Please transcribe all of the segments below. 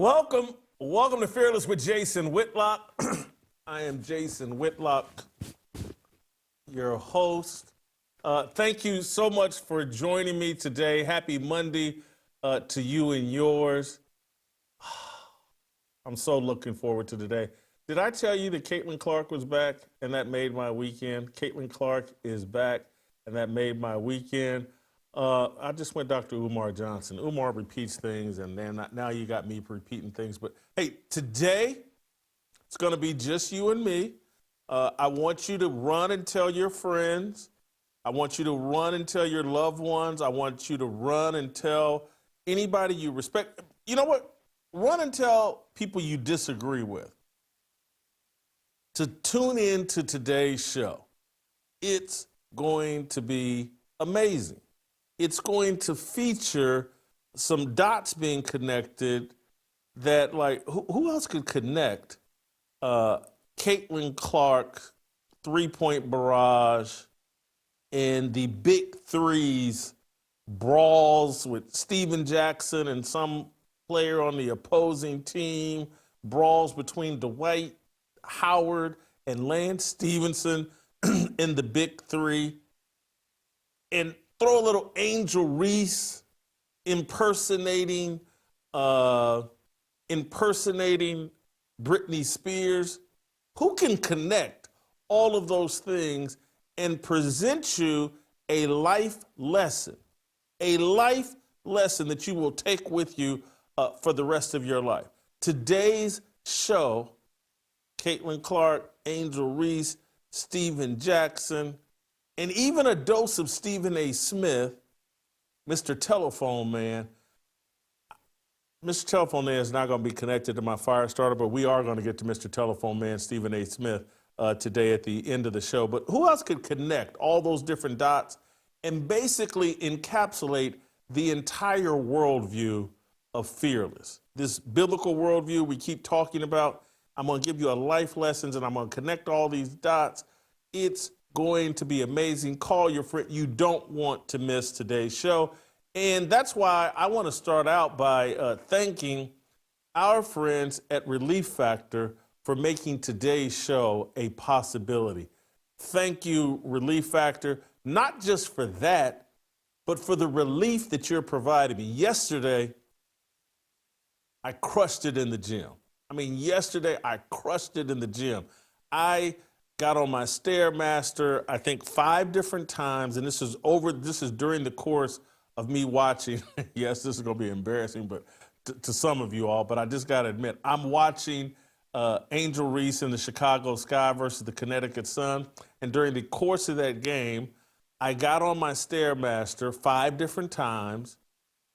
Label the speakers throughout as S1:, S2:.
S1: Welcome to Fearless with Jason Whitlock. I am Jason Whitlock, your host. Thank you so much for joining me today. Happy Monday to you and yours. I'm so looking forward to today. Did I tell you that Caitlin Clark was back and that made my weekend? Caitlin Clark is back and that made my weekend. I just went Dr. Umar Johnson. Umar repeats things, and then now you got me repeating things. But hey, today it's going to be just you and me. I want you to run and tell your friends. I want you to run and tell your loved ones. I want you to run and tell anybody you respect. You know what? Run and tell people you disagree with to tune in to today's show. It's going to be amazing. It's going to feature some dots being connected that, like, who else could connect Caitlin Clark, three-point barrage, and the big threes brawls with Steven Jackson and some player on the opposing team, brawls between Dwight, Howard, and Lance Stephenson in the big three, and throw a little Angel Reese impersonating Britney Spears. Who can connect all of those things and present you a life lesson that you will take with you for the rest of your life? Today's show, Caitlin Clark, Angel Reese, Steven Jackson, and even a dose of Stephen A. Smith, Mr. Telephone Man. Mr. Telephone Man is not going to be connected to my fire starter, but we are going to get to Mr. Telephone Man, Stephen A. Smith, today at the end of the show. But who else could connect all those different dots and basically encapsulate the entire worldview of Fearless? This biblical worldview we keep talking about. I'm going to give you a life lessons, and I'm going to connect all these dots. It's going to be amazing. Call your friend. You don't want to miss today's show. And that's why I want to start out by thanking our friends at Relief Factor for making today's show a possibility. Thank you, Relief Factor, not just for that, but for the relief that you're providing me. Yesterday, I crushed it in the gym. Yesterday, I crushed it in the gym. I got on my Stairmaster, I think 5 different times, and this is during the course of me watching. Yes, this is going to be embarrassing, but to some of you all, but I just got to admit, I'm watching Angel Reese in the Chicago Sky versus the Connecticut Sun, and during the course of that game, I got on my Stairmaster 5 different times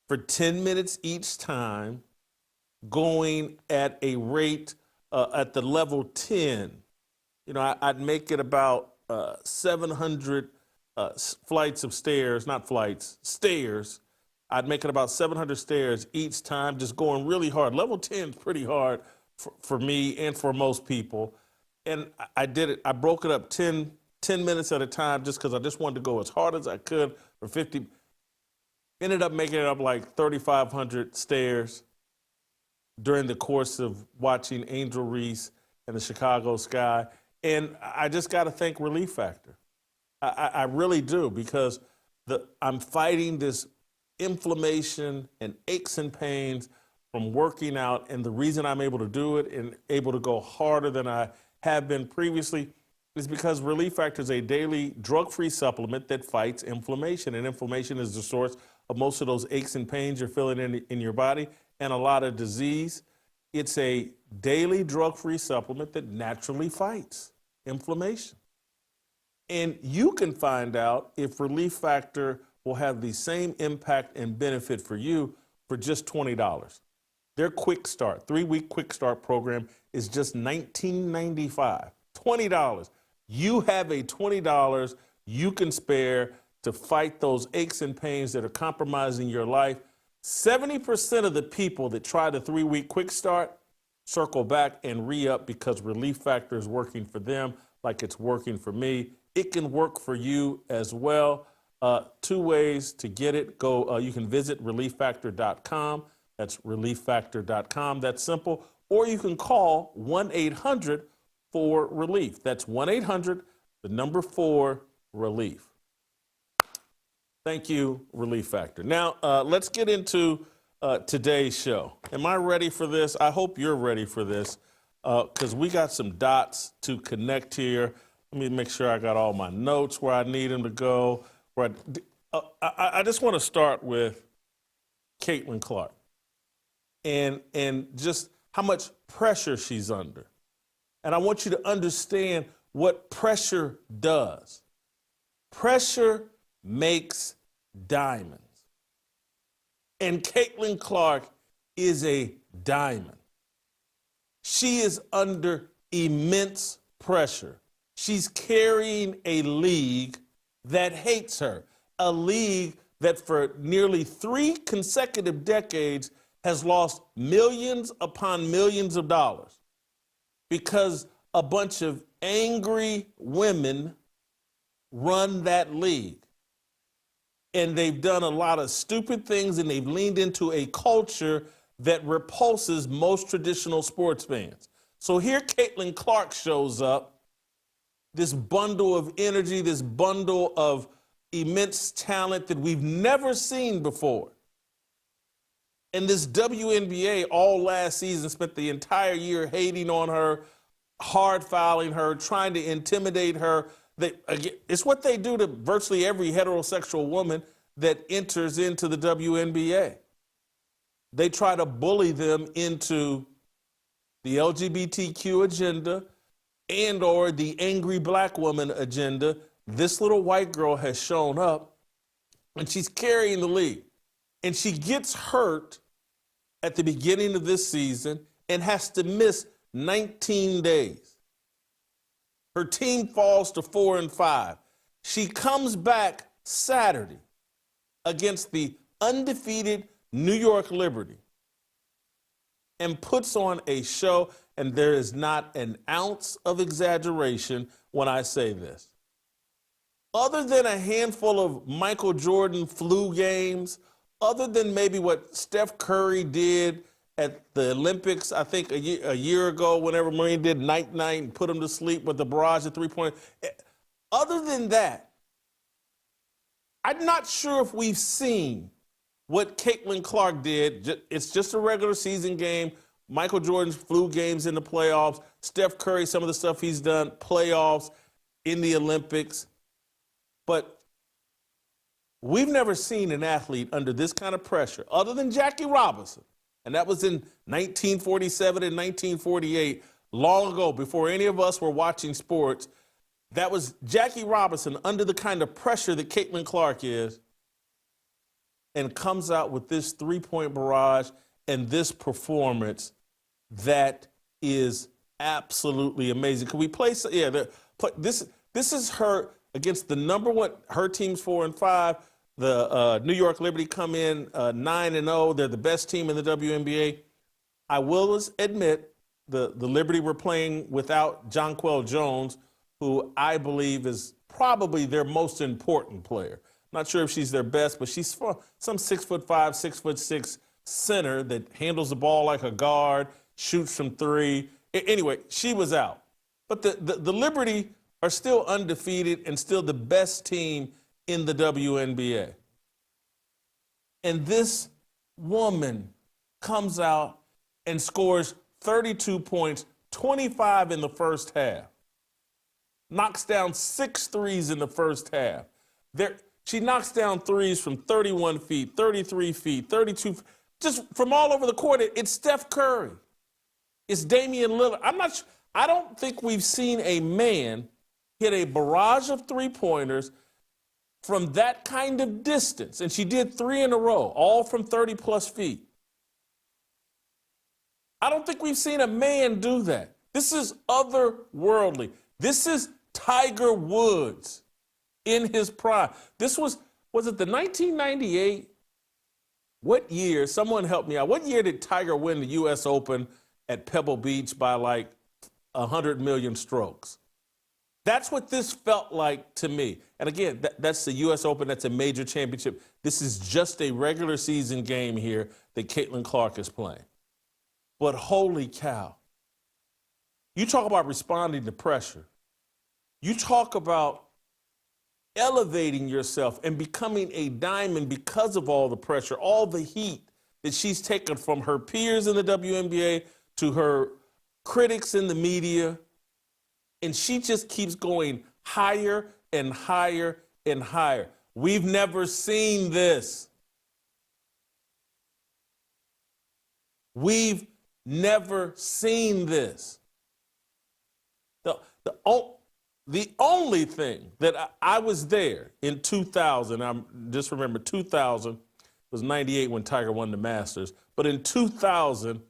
S1: for 10 minutes each time, going at a rate at the level 10. I'd make it about 700 flights of stairs, not flights, stairs. I'd make it about 700 stairs each time, just going really hard. Level 10 is pretty hard for me and for most people. And I did it. I broke it up 10 minutes at a time just because I just wanted to go as hard as I could for 50. Ended up making it up like 3,500 stairs during the course of watching Angel Reese and the Chicago Sky. And I just got to thank Relief Factor. I really do, because I'm fighting this inflammation and aches and pains from working out. And the reason I'm able to do it and able to go harder than I have been previously is because Relief Factor is a daily drug-free supplement that fights inflammation. And inflammation is the source of most of those aches and pains you're feeling in your body and a lot of disease. It's a daily drug-free supplement that naturally fights inflammation. And you can find out if Relief Factor will have the same impact and benefit for you for just $20. Their quick start, 3-week quick start program is just $19.95, $20. You have a $20 you can spare to fight those aches and pains that are compromising your life. 70% of the people that try the 3-week quick start circle back and re-up because Relief Factor is working for them like it's working for me. It can work for you as well. 2 ways to get it. You can visit relieffactor.com. That's relieffactor.com. That's simple. Or you can call 1-800-4RELIEF. That's 1-800-4RELIEF. Thank you, Relief Factor. Now, let's get into today's show. Am I ready for this? I hope you're ready for this because we got some dots to connect here. Let me make sure I got all my notes where I need them to go. I just want to start with Caitlin Clark and just how much pressure she's under. And I want you to understand what pressure does. Pressure makes diamonds. And Caitlin Clark is a diamond. She is under immense pressure. She's carrying a league that hates her, a league that for nearly 3 consecutive decades has lost millions upon millions of dollars because a bunch of angry women run that league. And they've done a lot of stupid things, and they've leaned into a culture that repulses most traditional sports fans. So here Caitlin Clark shows up, this bundle of energy, this bundle of immense talent that we've never seen before. And this WNBA all last season spent the entire year hating on her, hard fouling her, trying to intimidate her. It's what they do to virtually every heterosexual woman that enters into the WNBA. They try to bully them into the LGBTQ agenda and or the angry black woman agenda. This little white girl has shown up and she's carrying the league. And she gets hurt at the beginning of this season and has to miss 19 days. Her team falls to 4-5. She comes back Saturday against the undefeated New York Liberty and puts on a show, and there is not an ounce of exaggeration when I say this. Other than a handful of Michael Jordan flu games, other than maybe what Steph Curry did at the Olympics, I think a year ago, whenever Marine did night-night and put him to sleep with the barrage of three-point. Other than that, I'm not sure if we've seen what Caitlin Clark did. It's just a regular season game. Michael Jordan's flu games in the playoffs. Steph Curry, some of the stuff he's done, playoffs, in the Olympics. But we've never seen an athlete under this kind of pressure, other than Jackie Robinson. And that was in 1947 and 1948, long ago, before any of us were watching sports. That was Jackie Robinson under the kind of pressure that Caitlin Clark is, and comes out with this three-point barrage and this performance that is absolutely amazing. Can we play? Yeah, this is her against the number one. Her team's 4-5. The New York Liberty come in 9-0. They're the best team in the WNBA. I will admit the Liberty were playing without Jonquel Jones, who I believe is probably their most important player. Not sure if she's their best, but she's some 6'5", 6'6" center that handles the ball like a guard, shoots from three. Anyway, she was out. But the Liberty are still undefeated and still the best team in the WNBA. And this woman comes out and scores 32 points, 25 in the first half. Knocks down 6 threes in the first half. She knocks down threes from 31 feet, 33 feet, 32, just from all over the court. It's Steph Curry. It's Damian Lillard. I don't think we've seen a man hit a barrage of three-pointers from that kind of distance. And she did 3 in a row, all from 30-plus feet. I don't think we've seen a man do that. This is otherworldly. This is Tiger Woods in his prime. This was it the 1998? What year? Someone help me out. What year did Tiger win the U.S. Open at Pebble Beach by like 100 million strokes? That's what this felt like to me. And again, that's the U.S. Open. That's a major championship. This is just a regular season game here that Caitlin Clark is playing. But holy cow. You talk about responding to pressure. You talk about elevating yourself and becoming a diamond because of all the pressure, all the heat that she's taken from her peers in the WNBA to her critics in the media. And she just keeps going higher and higher and higher. We've never seen this. We've never seen this. The only thing that I was there in 2000, I just remember 2000 was 98 when Tiger won the Masters, but in 2000,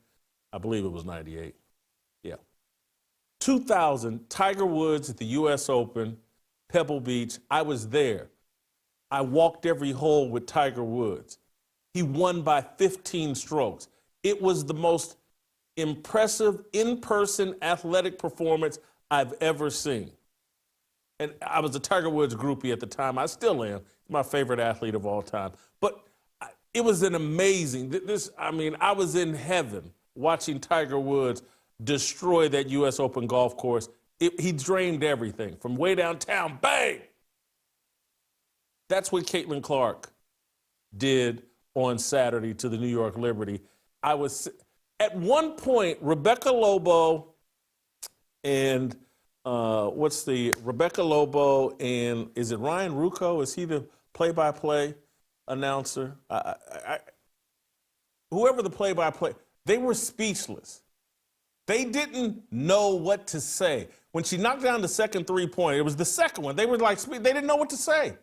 S1: I believe it was 98. 2000, Tiger Woods at the U.S. Open, Pebble Beach. I was there. I walked every hole with Tiger Woods. He won by 15 strokes. It was the most impressive in-person athletic performance I've ever seen. And I was a Tiger Woods groupie at the time. I still am. He's my favorite athlete of all time. But it was an amazing, I was in heaven watching Tiger Woods destroy that U.S. Open golf course. He drained everything from way downtown, bang! That's what Caitlin Clark did on Saturday to the New York Liberty. At one point, Rebecca Lobo and Rebecca Lobo and is it Ryan Rucco? Is he the play-by-play announcer? Whoever the play-by-play, they were speechless. They didn't know what to say. When she knocked down the second three-pointer, it was the second one. They were like, they didn't know what to say.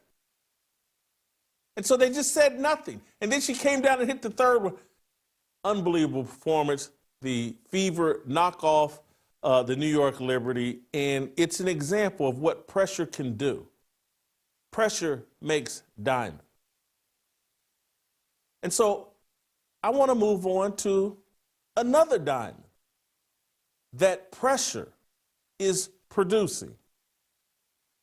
S1: And so they just said nothing. And then she came down and hit the third one. Unbelievable performance. The Fever knock off the New York Liberty. And it's an example of what pressure can do. Pressure makes diamond. And so I want to move on to another diamond that pressure is producing.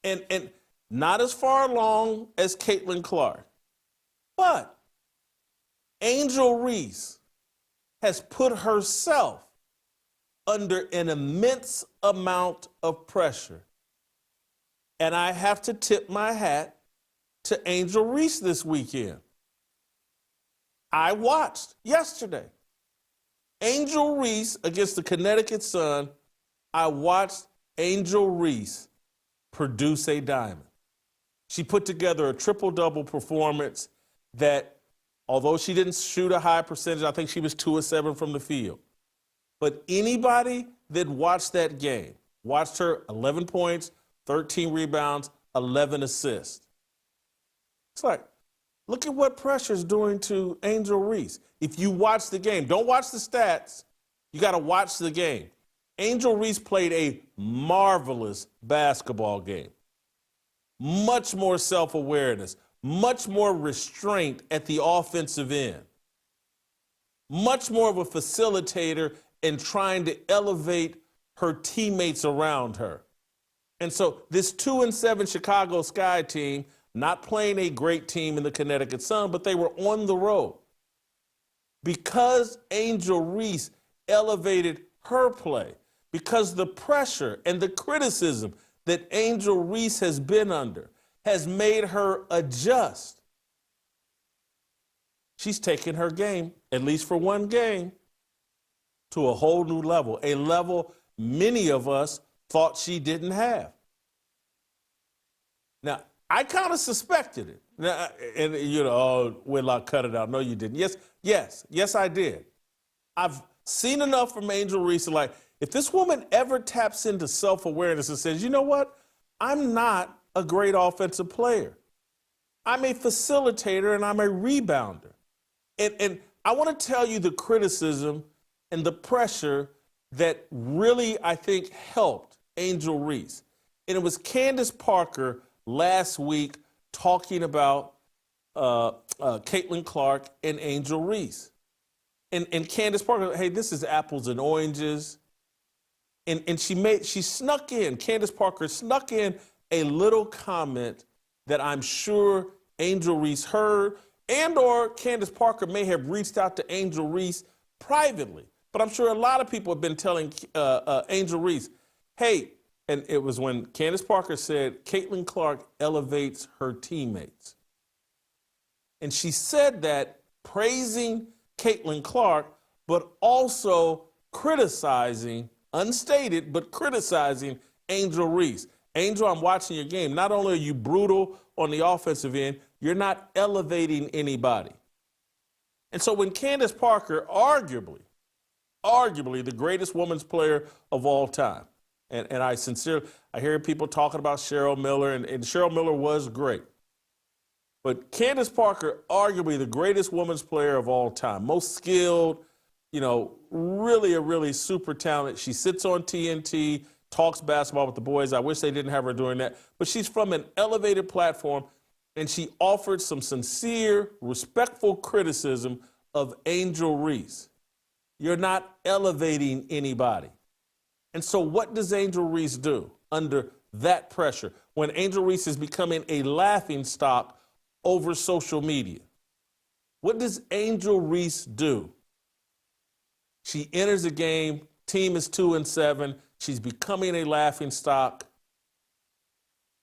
S1: And not as far along as Caitlin Clark, but Angel Reese has put herself under an immense amount of pressure. And I have to tip my hat to Angel Reese this weekend. I watched yesterday. Angel Reese against the Connecticut Sun. I watched Angel Reese produce a diamond. She put together a triple-double performance that, although she didn't shoot a high percentage, I think she was 2 of 7 from the field. But anybody that watched that game, watched her 11 points, 13 rebounds, 11 assists. It's like, look at what pressure's doing to Angel Reese. If you watch the game, don't watch the stats. You got to watch the game. Angel Reese played a marvelous basketball game. Much more self-awareness, much more restraint at the offensive end. Much more of a facilitator and trying to elevate her teammates around her. And so this 2-7 Chicago Sky team, not playing a great team in the Connecticut Sun, but they were on the road. Because Angel Reese elevated her play, because the pressure and the criticism that Angel Reese has been under has made her adjust. She's taken her game, at least for one game, to a whole new level, a level many of us thought she didn't have. Now, I kind of suspected it. Now, and Whitlock cut it out. No, you didn't. Yes, I did. I've seen enough from Angel Reese, like, if this woman ever taps into self-awareness and says, you know what, I'm not a great offensive player. I'm a facilitator and I'm a rebounder. And I want to tell you the criticism and the pressure that really, I think, helped Angel Reese. And it was Candace Parker last week talking about Caitlin Clark and Angel Reese. And Candace Parker, hey, this is apples and oranges. And she snuck in, Candace Parker snuck in a little comment that I'm sure Angel Reese heard, and or Candace Parker may have reached out to Angel Reese privately. But I'm sure a lot of people have been telling Angel Reese, hey, and it was when Candace Parker said, Caitlin Clark elevates her teammates. And she said that praising Caitlin Clark, but also criticizing, unstated, but criticizing Angel Reese. Angel, I'm watching your game. Not only are you brutal on the offensive end, you're not elevating anybody. And so when Candace Parker, arguably the greatest women's player of all time, and I hear people talking about Cheryl Miller, and Cheryl Miller was great. But Candace Parker, arguably the greatest women's player of all time, most skilled, really super talented. She sits on TNT, talks basketball with the boys. I wish they didn't have her doing that. But she's from an elevated platform, and she offered some sincere, respectful criticism of Angel Reese. You're not elevating anybody. And so what does Angel Reese do under that pressure when Angel Reese is becoming a laughingstock over social media? What does Angel Reese do? She enters the game, team is 2-7, she's becoming a laughingstock,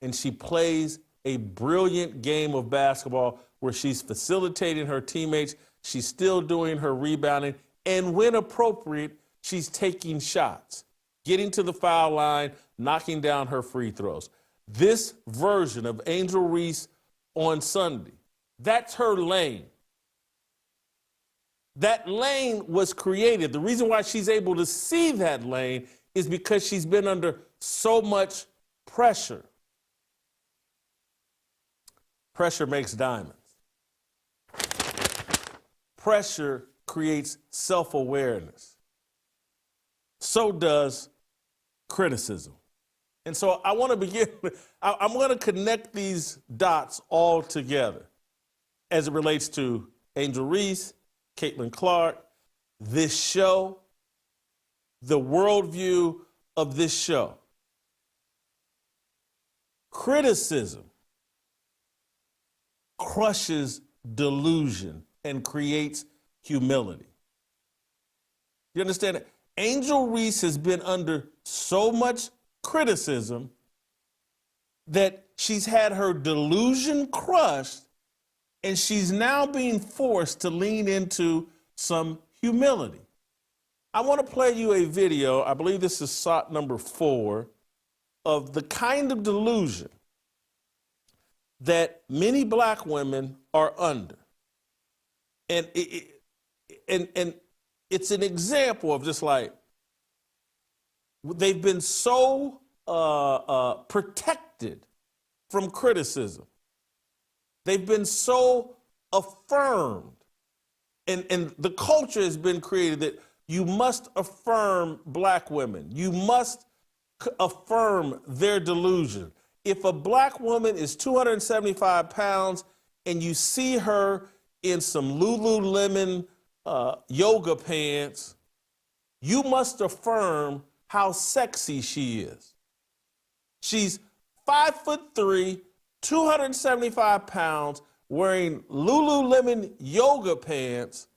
S1: and she plays a brilliant game of basketball where she's facilitating her teammates, she's still doing her rebounding, and when appropriate, she's taking shots, getting to the foul line, knocking down her free throws. This version of Angel Reese on Sunday, that's her lane. That lane was created. The reason why she's able to see that lane is because she's been under so much pressure. Pressure makes diamonds. Pressure creates self-awareness. So does criticism. And so I want to begin, I'm going to connect these dots all together as it relates to Angel Reese, Caitlin Clark, this show, the worldview of this show. Criticism crushes delusion and creates humility. You understand that? Angel Reese has been under so much criticism that she's had her delusion crushed, and she's now being forced to lean into some humility. I want to play you a video, I believe this is SOT number 4, of the kind of delusion that many black women are under. And it's an example of just like, they've been so protected from criticism. They've been so affirmed. And the culture has been created that you must affirm black women. You must affirm their delusion. If a black woman is 275 pounds and you see her in some Lululemon yoga pants, you must affirm how sexy she is. She's 5'3", 275 pounds, wearing Lululemon yoga pants,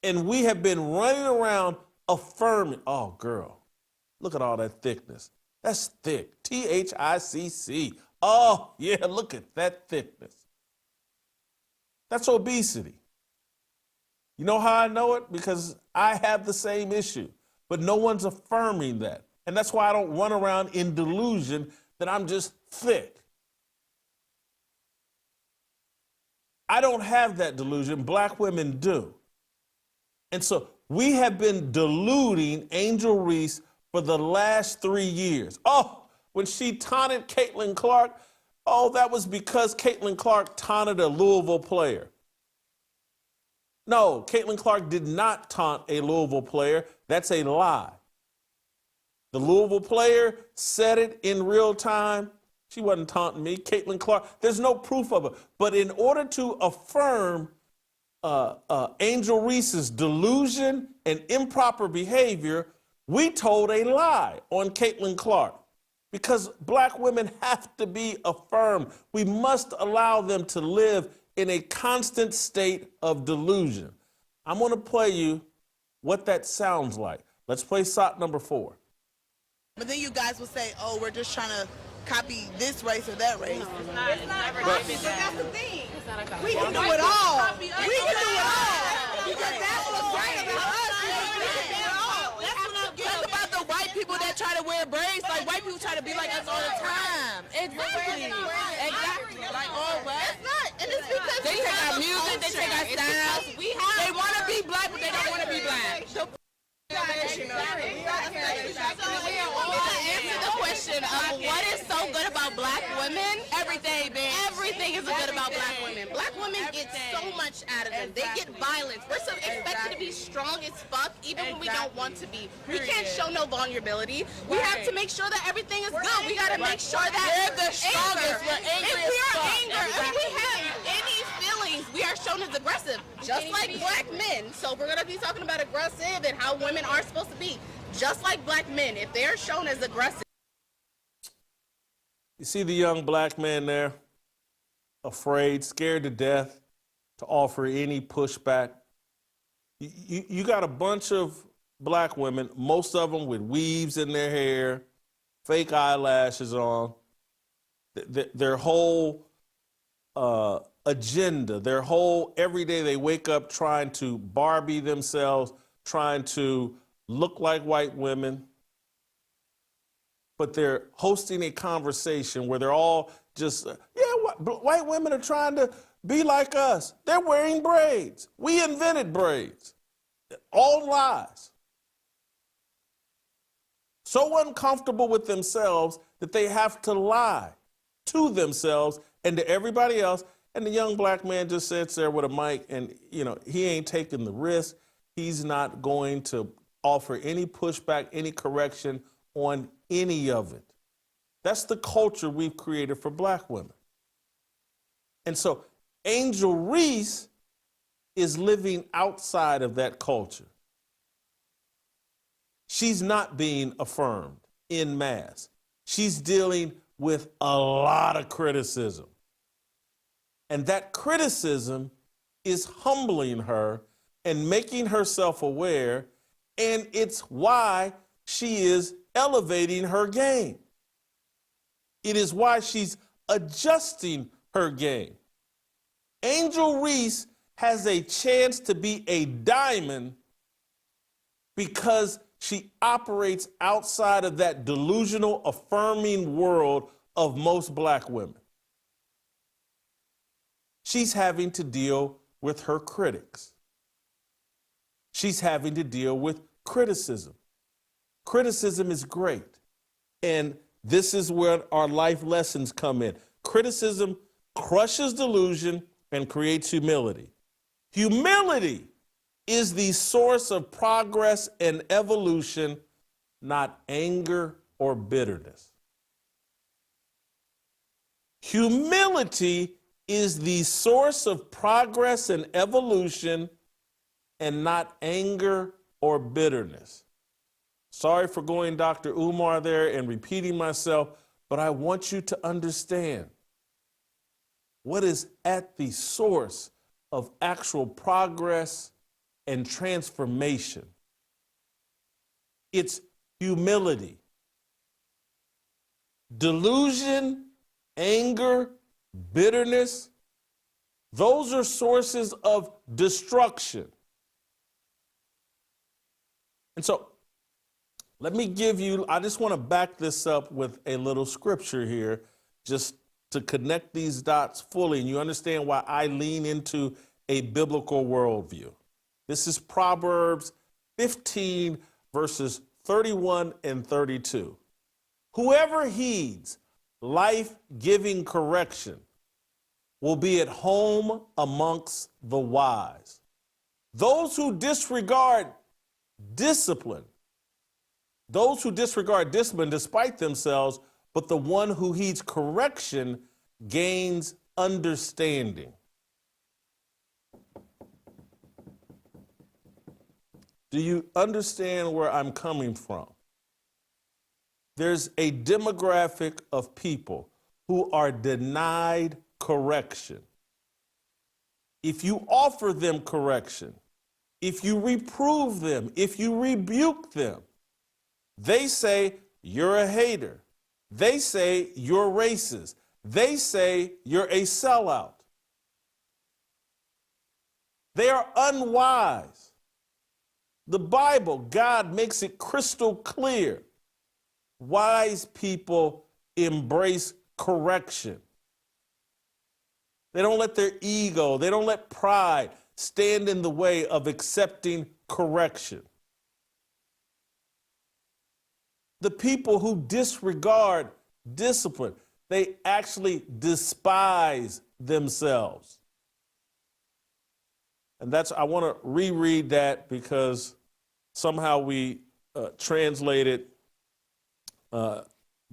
S1: and we have been running around affirming, oh girl, look at all that thickness. That's thick, THICC. Oh yeah, look at that thickness. That's obesity. You know how I know it? Because I have the same issue, but no one's affirming that. And that's why I don't run around in delusion that I'm just thick. I don't have that delusion. Black women do. And so we have been deluding Angel Reese for the last 3 years. Oh, when she taunted Caitlin Clark, oh, that was because Caitlin Clark taunted a Louisville player. No, Caitlin Clark did not taunt a Louisville player. That's a lie. The Louisville player said it in real time. She wasn't taunting me. Caitlin Clark, there's no proof of it. But in order to affirm Angel Reese's delusion and improper behavior, We told a lie on Caitlin Clark because black women have to be affirmed. We must allow them to live in a constant state of delusion. I'm going to play you what that sounds like. Let's play SOT number 4.
S2: But then you guys will say, oh, we're just trying to copy this race or that race.
S3: It's not copy, but that's the thing.
S2: We can do it all. We can do it all. Because that's what's great about us. We can do it all. That's about the white people that try to wear braids. Like, white people try to be like us all the time. Exactly. Exactly. Like, all what? It's not. And it's because they take our music, they take our styles. They want to be black, but they don't want to be black.
S3: Answer the question of what is so good about black women?
S2: Everything, bitch.
S3: Everything is good about black women. Black women get so much out of them. They get violence. We're so expected to be strong as fuck, even when we don't want to be. We can't show no vulnerability. We have to make sure that everything is good. We got to make sure that
S2: we're the strongest. We're angry.
S3: If we are angry, if we have any feelings, we are shown as aggressive, just like black men. So we're gonna be talking about aggressive and how women are supposed to be, just like black men. If they're shown as aggressive.
S1: You see the young black man there, afraid, scared to death to offer any pushback. You got a bunch of black women, most of them with weaves in their hair, fake eyelashes on. Their whole agenda, their whole every day they wake up trying to Barbie themselves, trying to look like white women. But they're hosting a conversation where they're all just, white women are trying to be like us. They're wearing braids. We invented braids. All lies. So uncomfortable with themselves that they have to lie to themselves and to everybody else. And the young black man just sits there with a mic and, he ain't taking the risk. He's not going to offer any pushback, any correction on any of it. That's the culture we've created for black women. And so Angel Reese is living outside of that culture. She's not being affirmed en masse. She's dealing with a lot of criticism. And that criticism is humbling her and making her self-aware, and it's why she is elevating her game. It is why she's adjusting her game. Angel Reese has a chance to be a diamond because she operates outside of that delusional, affirming world of most black women. She's having to deal with her critics. She's having to deal with criticism. Criticism is great. And this is where our life lessons come in. Criticism crushes delusion and creates humility. Humility is the source of progress and evolution, not anger or bitterness. Humility is the source of progress and evolution and not anger or bitterness. Sorry for going Dr. Umar there and repeating myself, but I want you to understand what is at the source of actual progress and transformation. It's humility. Delusion, anger, bitterness, those are sources of destruction. And so, let me give you, I just want to back this up with a little scripture here, just to connect these dots fully, and you understand why I lean into a biblical worldview. This is Proverbs 15, verses 31 and 32. Whoever heeds life-giving correction will be at home amongst the wise. Those who disregard discipline despite themselves, but the one who heeds correction gains understanding. Do you understand where I'm coming from? There's a demographic of people who are denied correction. If you offer them correction, if you reprove them, if you rebuke them, they say you're a hater. They say you're racist. They say you're a sellout. They are unwise. The Bible, God makes it crystal clear. Wise people embrace correction. They don't let their ego, they don't let pride stand in the way of accepting correction. The people who disregard discipline, they actually despise themselves. And I want to reread that because somehow we translated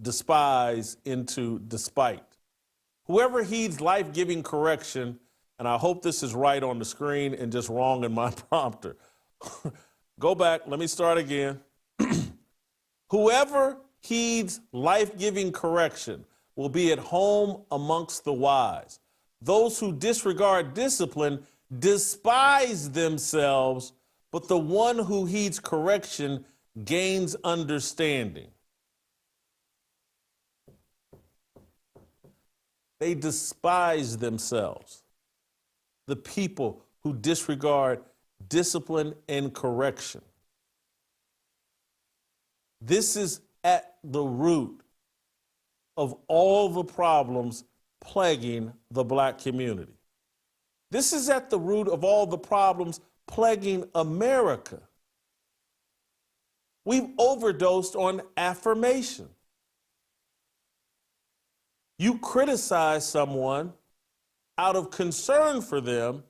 S1: despise into despite. Whoever heeds life-giving correction, and I hope this is right on the screen and just wrong in my prompter. Go back, let me start again. Whoever heeds life-giving correction will be at home amongst the wise. Those who disregard discipline despise themselves, but the one who heeds correction gains understanding. They despise themselves. The people who disregard discipline and correction. This is at the root of all the problems plaguing the Black community. This is at the root of all the problems plaguing America. We've overdosed on affirmation. You criticize someone out of concern for them,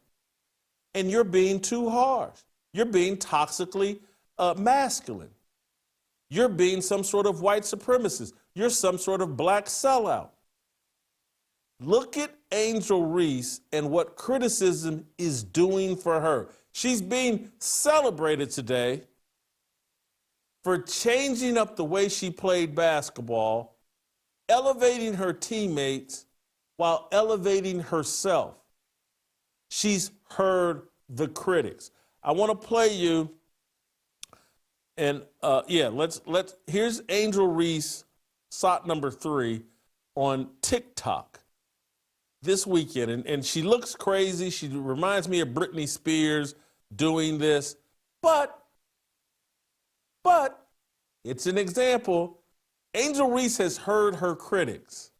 S1: and you're being too harsh. You're being toxically masculine. You're being some sort of white supremacist. You're some sort of Black sellout. Look at Angel Reese and what criticism is doing for her. She's being celebrated today for changing up the way she played basketball, elevating her teammates while elevating herself. She's heard the critics. I want to play you, and here's Angel Reese, SOT number 3 on TikTok this weekend, and she looks crazy. She reminds me of Britney Spears doing this, but it's an example. Angel Reese has heard her critics.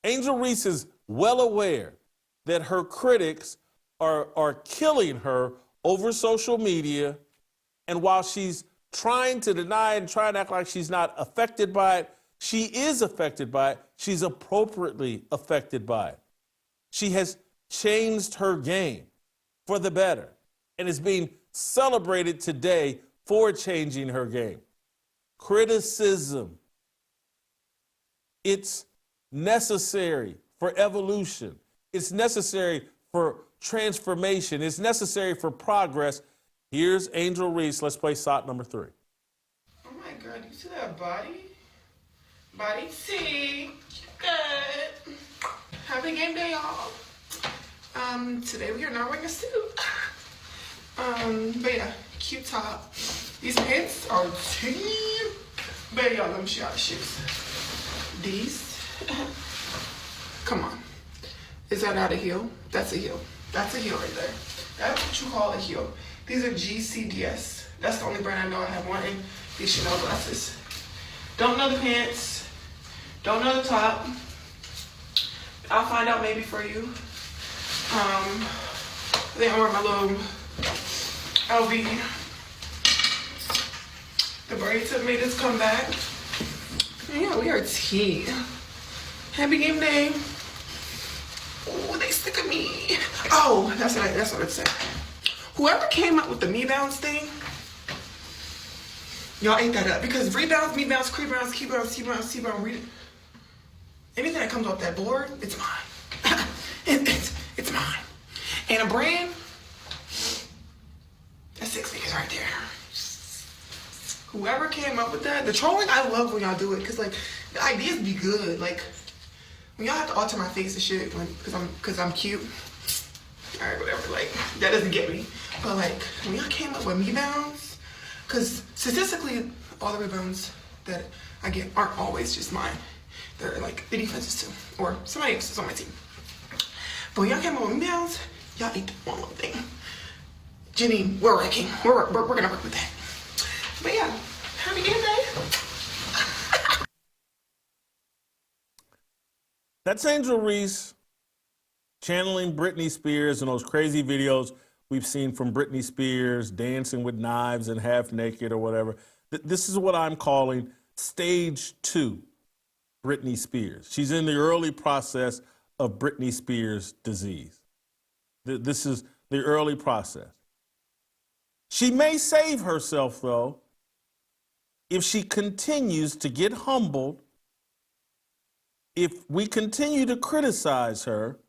S1: Angel Reese is well aware that her critics are killing her over social media, and while she's trying to deny and trying to act like she's not affected by it, she is affected by it. She's appropriately affected by it. She has changed her game for the better and is being celebrated today for changing her game. Criticism, it's necessary for evolution. It's necessary for transformation. It's necessary for progress. Here's Angel Reese. Let's play SOT number 3.
S4: Oh my God, you see that body? Body T. Good. Happy game day, y'all. Today we are not wearing a suit. But yeah, cute top. These pants are T. But y'all, let me show y'all the shoes. These. Come on. Is that not a heel? That's a heel. That's a heel right there. That's what you call a heel. These are GCDS. That's the only brand I know I have one in. These Chanel glasses. Don't know the pants. Don't know the top. I'll find out maybe for you. I think I'm wearing my little LV. The braids have made its comeback. And yeah, we are T. Happy game day. Oh, they stick at me. Oh, that's what it said. Whoever came up with the rebounds thing, y'all ate that up. Because rebounds, rebounds, rebounds, keybounds, keybounds, keybound, anything that comes off that board, it's mine. it's mine. And a brand, that's 6 figures right there. Whoever came up with that, the trolling, I love when y'all do it, cause like the ideas be good. Like when y'all have to alter my face and shit, cause I'm cute. All right, whatever. Like that doesn't get me. But like when y'all came up with rebounds, cause statistically, all the rebounds that I get aren't always just mine. They're like the defenses too, or somebody else's on my team. But when y'all came up with rebounds, y'all ate one little thing. Janine, we're working. We're gonna work with that. But yeah, happy game day.
S1: That's Angel Reese channeling Britney Spears and those crazy videos we've seen from Britney Spears dancing with knives and half naked or whatever. This is what I'm calling stage 2 Britney Spears. She's in the early process of Britney Spears disease. This is the early process. She may save herself, though, if she continues to get humbled, if we continue to criticize her,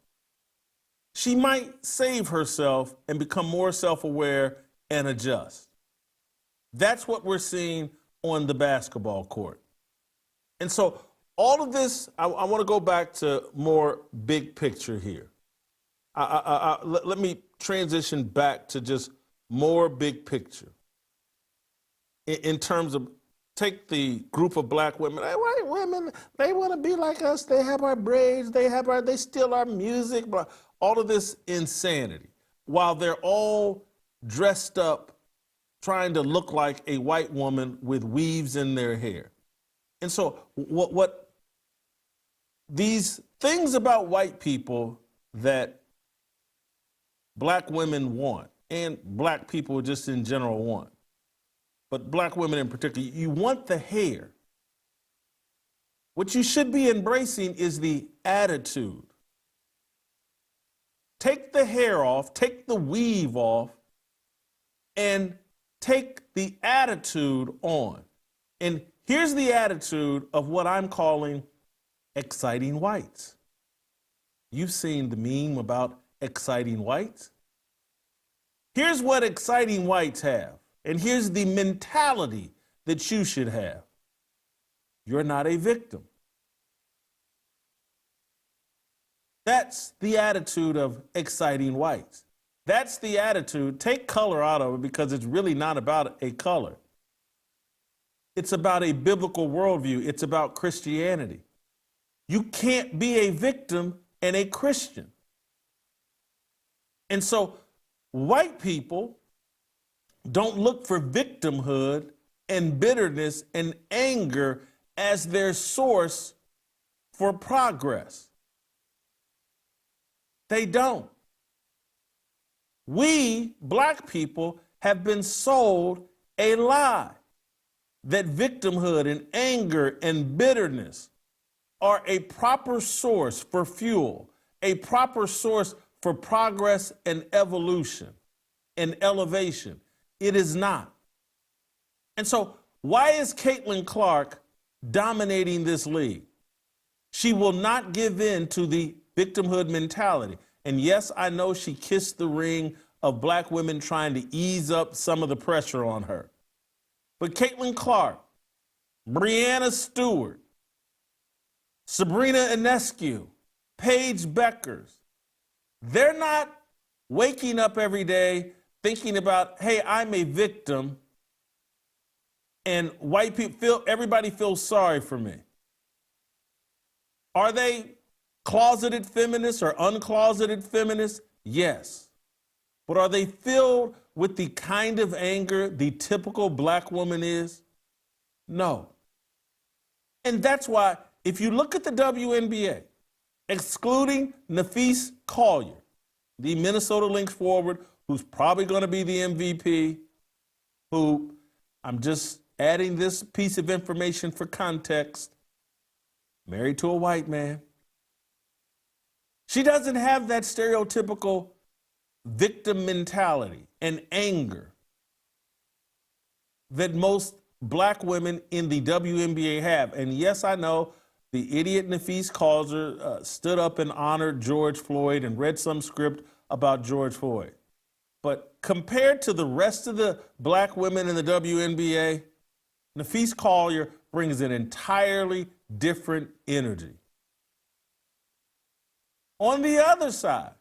S1: she might save herself and become more self-aware and adjust. That's what we're seeing on the basketball court. And so all of this, I want to go back to more big picture here. Let me transition back to just more big picture. In terms of, take the group of black women, white women, they want to be like us, they have our braids, they steal our music, but all of this insanity, while they're all dressed up trying to look like a white woman with weaves in their hair. And so what these things about white people that black women want, and black people just in general want, but black women in particular, you want the hair. What you should be embracing is the attitude. Take the hair off, take the weave off, and take the attitude on. And here's the attitude of what I'm calling exciting whites. You've seen the meme about exciting whites. Here's what exciting whites have. And here's the mentality that you should have. You're not a victim. That's the attitude of exciting whites. That's the attitude. Take color out of it because it's really not about a color. It's about a biblical worldview. It's about Christianity. You can't be a victim and a Christian. And so white people don't look for victimhood and bitterness and anger as their source for progress. They don't. We, black people, have been sold a lie that victimhood and anger and bitterness are a proper source for fuel, a proper source for progress and evolution and elevation. It is not. And so why is Caitlin Clark dominating this league? She will not give in to the victimhood mentality. And yes, I know she kissed the ring of black women trying to ease up some of the pressure on her. But Caitlin Clark, Breanna Stewart, Sabrina Ionescu, Paige Beckers, they're not waking up every day thinking about, hey, I'm a victim, and white people everybody feels sorry for me. Are they closeted feminists or uncloseted feminists? Yes. But are they filled with the kind of anger the typical black woman is? No. And that's why, if you look at the WNBA, excluding Nafees Collier, the Minnesota Lynx forward, who's probably going to be the MVP, who, I'm just adding this piece of information for context, married to a white man. She doesn't have that stereotypical victim mentality and anger that most black women in the WNBA have. And yes, I know the idiot Nafees Collier stood up and honored George Floyd and read some script about George Floyd. But compared to the rest of the black women in the WNBA, Nafise Collier brings an entirely different energy. On the other side,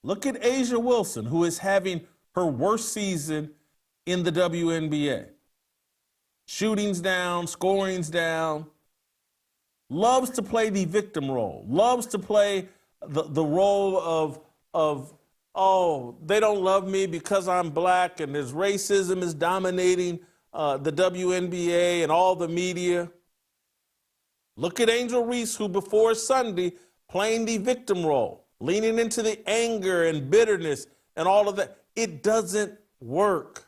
S1: look at Asia Wilson, who is having her worst season in the WNBA. Shootings down, scorings down, loves to play the victim role, loves to play the role of, oh, they don't love me because I'm black and there's racism is dominating the WNBA and all the media. Look at Angel Reese, who before Sunday playing the victim role, leaning into the anger and bitterness and all of that. It doesn't work.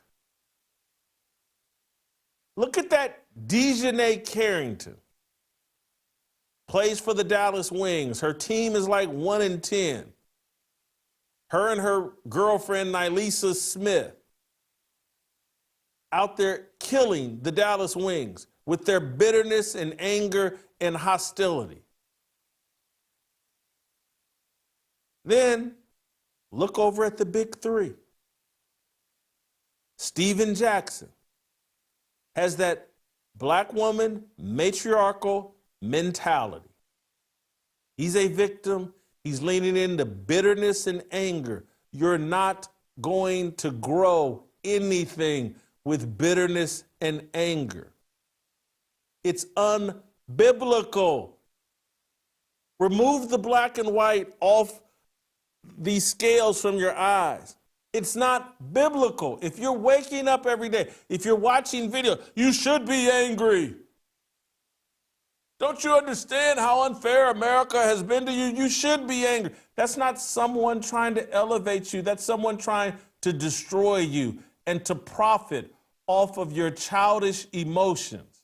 S1: Look at that Dejanay Carrington. Plays for the Dallas Wings. Her team is like 1-10. Her and her girlfriend, Nylisa Smith, out there killing the Dallas Wings with their bitterness and anger and hostility. Then look over at the big three. Stephen Jackson has that black woman matriarchal mentality. He's a victim. He's leaning into bitterness and anger. You're not going to grow anything with bitterness and anger. It's unbiblical. Remove the black and white off these scales from your eyes. It's not biblical. If you're waking up every day, if you're watching video, you should be angry. Don't you understand how unfair America has been to you? You should be angry. That's not someone trying to elevate you. That's someone trying to destroy you and to profit off of your childish emotions.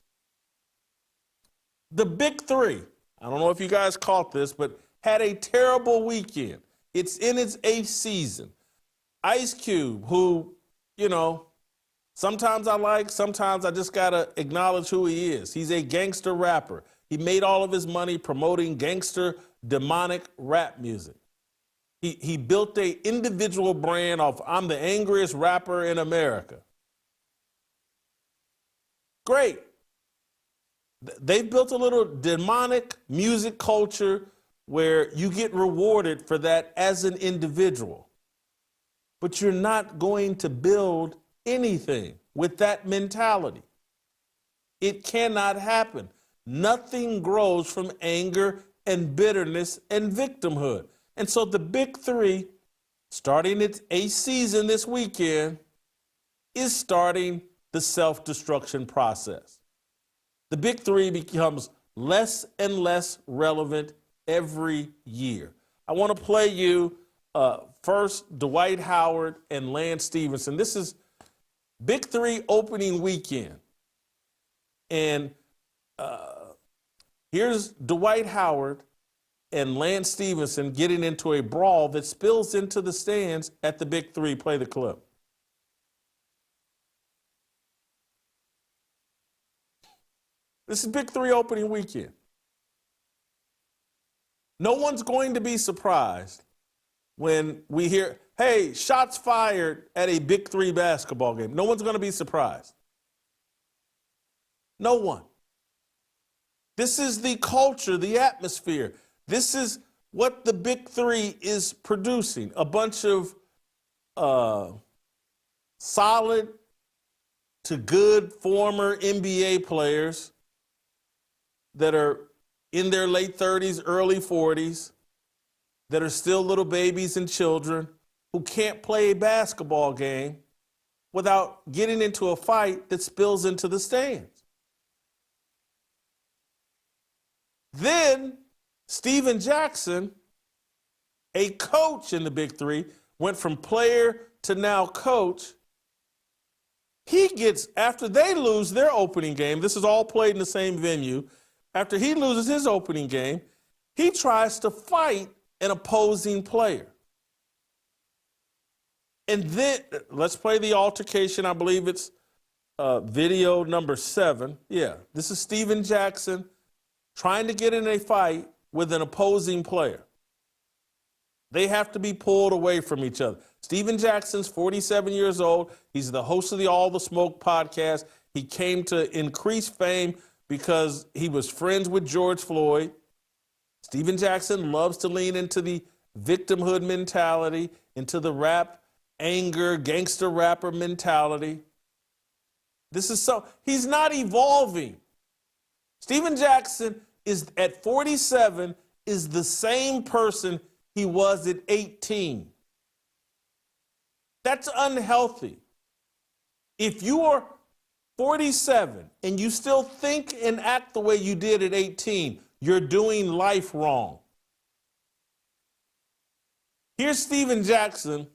S1: The big three, I don't know if you guys caught this, but had a terrible weekend. It's in its 8th season. Ice Cube, who, you know, sometimes I like, sometimes I just gotta acknowledge who he is. He's a gangster rapper. He made all of his money promoting gangster, demonic rap music. He built an individual brand of, I'm the angriest rapper in America. Great. They've built a little demonic music culture where you get rewarded for that as an individual. But you're not going to build anything with that mentality. It cannot happen. Nothing grows from anger and bitterness and victimhood. And so the big three, starting its 8th season this weekend, is starting the self-destruction process. The big three becomes less and less relevant every year. I want to play you first Dwight Howard and Lance Stephenson. This is big three opening weekend. And here's Dwight Howard and Lance Stephenson getting into a brawl that spills into the stands at the big three. Play the clip. This is big three opening weekend. No one's going to be surprised when we hear, hey, shots fired at a big three basketball game. No one's going to be surprised. No one. This is the culture, the atmosphere. This is what the big three is producing. A bunch of solid to good former NBA players that are in their late 30s, early 40s, that are still little babies and children who can't play a basketball game without getting into a fight that spills into the stands. Then Stephen Jackson, a coach in the big three, went from player to now coach. He gets, after they lose their opening game, this is all played in the same venue, after he loses his opening game, he tries to fight an opposing player. And then, let's play the altercation. I believe it's video number 7. Yeah, this is Stephen Jackson trying to get in a fight with an opposing player. They have to be pulled away from each other. Stephen Jackson's 47 years old. He's the host of the All the Smoke podcast. He came to increase fame because he was friends with George Floyd. Stephen Jackson loves to lean into the victimhood mentality, into the rap, anger, gangster rapper mentality. He's not evolving. Stephen Jackson is at 47 is the same person he was at 18. That's unhealthy. If you are 47 and you still think and act the way you did at 18, you're doing life wrong. Here's Stephen Jackson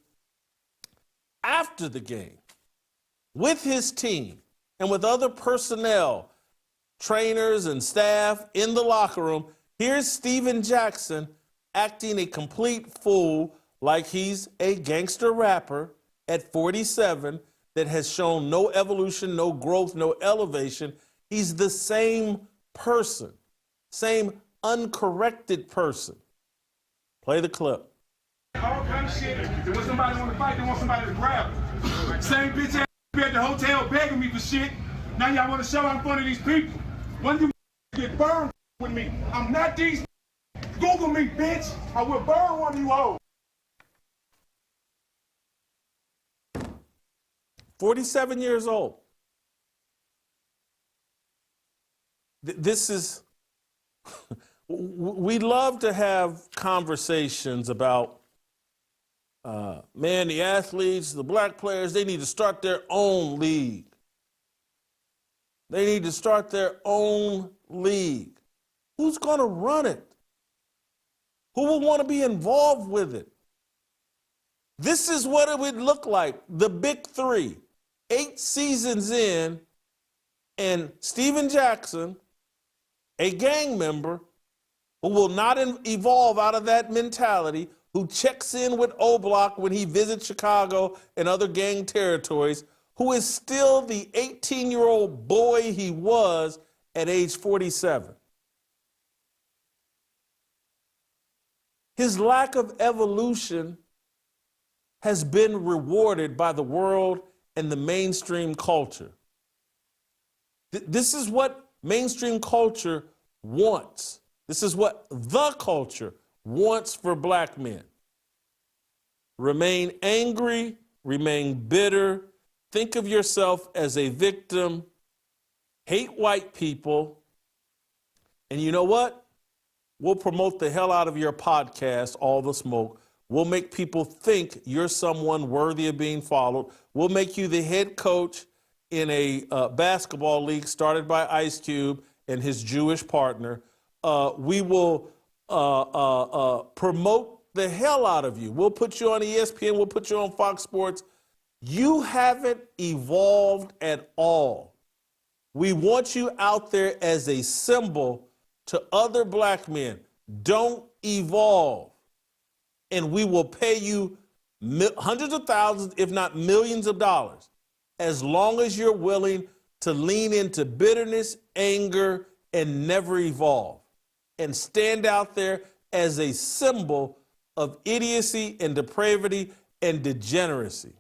S1: after the game with his team and with other personnel, trainers and staff in the locker room. Here's Stephen Jackson acting a complete fool like he's a gangster rapper at 47 that has shown no evolution, no growth, no elevation. He's the same person, same uncorrected person. Play the clip.
S5: All kind of shit. When somebody want to fight, they want somebody to grab them. Same bitch ass at the hotel begging me for shit. Now y'all want to show out in front of these people. When you get burned with me, I'm not these. Google me, bitch. I will burn one of you hoes.
S1: 47 years old. This is, we love to have conversations about, the athletes, the black players, they need to start their own league. They need to start their own league. Who's going to run it? Who will want to be involved with it? This is what it would look like, the big three. 8 seasons in, and Stephen Jackson, a gang member who will not evolve out of that mentality, who checks in with O-Block when he visits Chicago and other gang territories, who is still the 18-year-old boy he was at age 47. His lack of evolution has been rewarded by the world and the mainstream culture. This is what mainstream culture wants. This is what the culture wants for black men. Remain angry, remain bitter, think of yourself as a victim, hate white people, and you know what? We'll promote the hell out of your podcast, All the Smoke. We'll make people think you're someone worthy of being followed. We'll make you the head coach in a basketball league started by Ice Cube and his Jewish partner. We will promote the hell out of you. We'll put you on ESPN. We'll put you on Fox Sports. You haven't evolved at all. We want you out there as a symbol to other black men. Don't evolve. And we will pay you hundreds of thousands, if not millions of dollars, as long as you're willing to lean into bitterness, anger, and never evolve, and stand out there as a symbol of idiocy and depravity and degeneracy.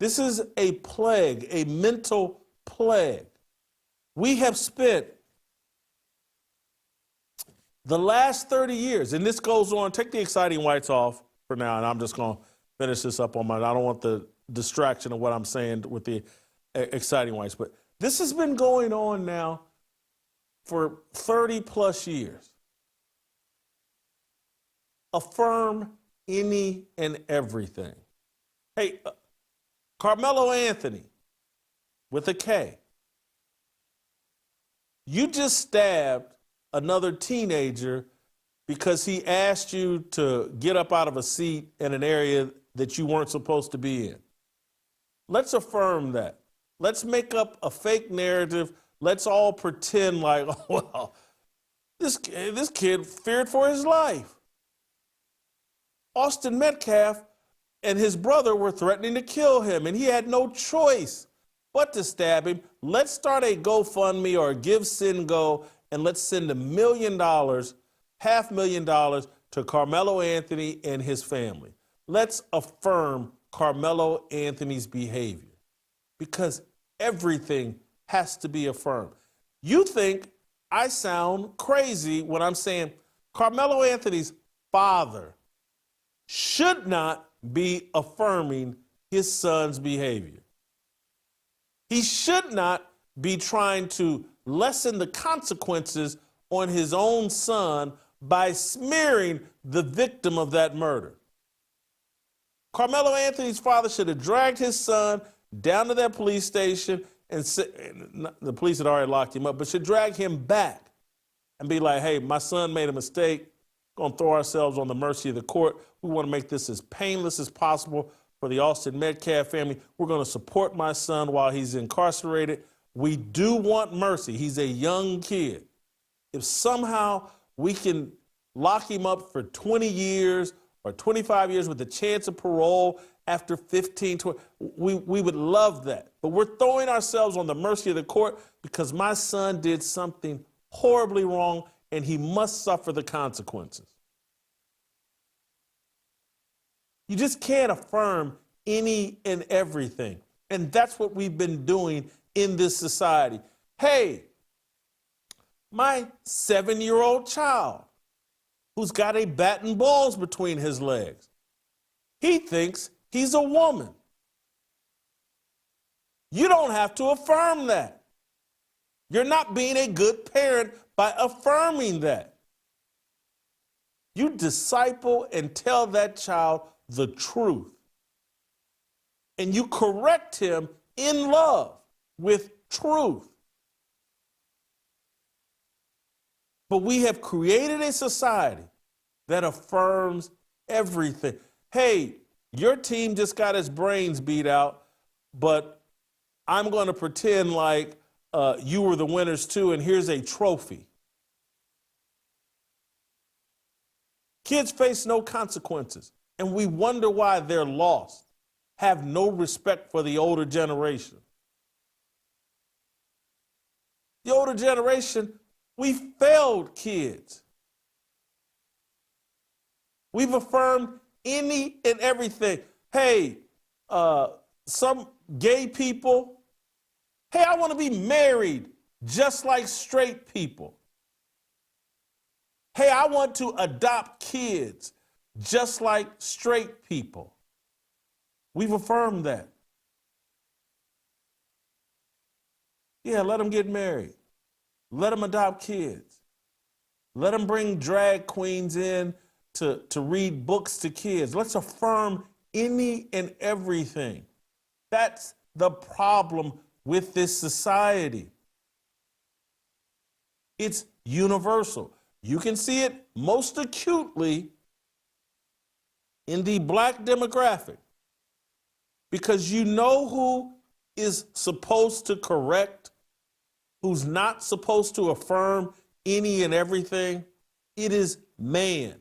S1: This is a plague, a mental plague. We have spent the last 30 years, and this goes on, take the exciting whites off for now, and I'm just going to finish this up on I don't want the distraction of what I'm saying with the exciting whites, but this has been going on now for 30 plus years. Affirm any and everything. Hey, Carmelo Anthony with a K. You just stabbed another teenager because he asked you to get up out of a seat in an area that you weren't supposed to be in. Let's affirm that. Let's make up a fake narrative. Let's all pretend like, oh, well, this kid feared for his life. Austin Metcalf and his brother were threatening to kill him, and he had no choice but to stab him. Let's start a GoFundMe or a Give Send Go, and let's send $1 million $500,000 to Carmelo Anthony and his family. Let's affirm Carmelo Anthony's behavior because everything has to be affirmed. You think I sound crazy when I'm saying Carmelo Anthony's father should not be affirming his son's behavior. He should not be trying to lessen the consequences on his own son by smearing the victim of that murder. Carmelo Anthony's father should have dragged his son down to that police station and the police had already locked him up, but should drag him back and be like, hey, my son made a mistake. Going to throw ourselves on the mercy of the court. We want to make this as painless as possible for the Austin Metcalf family. We're going to support my son while he's incarcerated. We do want mercy. He's a young kid. If somehow we can lock him up for 20 years or 25 years with a chance of parole after 15, 20, we would love that. But we're throwing ourselves on the mercy of the court because my son did something horribly wrong and he must suffer the consequences. You just can't affirm any and everything. And that's what we've been doing in this society. Hey, my 7-year-old child who's got a bat and balls between his legs, he thinks he's a woman. You don't have to affirm that. You're not being a good parent by affirming that. You disciple and tell that child the truth. And you correct him in love with truth. But we have created a society that affirms everything. Hey, your team just got its brains beat out, but I'm going to pretend like you were the winners too, and here's a trophy. Kids face no consequences, and we wonder why they're lost, have no respect for the older generation. The older generation, we failed kids. We've affirmed any and everything. Hey, some gay people, hey, I want to be married just like straight people. Hey, I want to adopt kids just like straight people. We've affirmed that. Yeah, let them get married. Let them adopt kids. Let them bring drag queens in to read books to kids. Let's affirm any and everything. That's the problem with this society. It's universal. You can see it most acutely in the black demographic because you know who is supposed to correct, who's not supposed to affirm any and everything. It is man.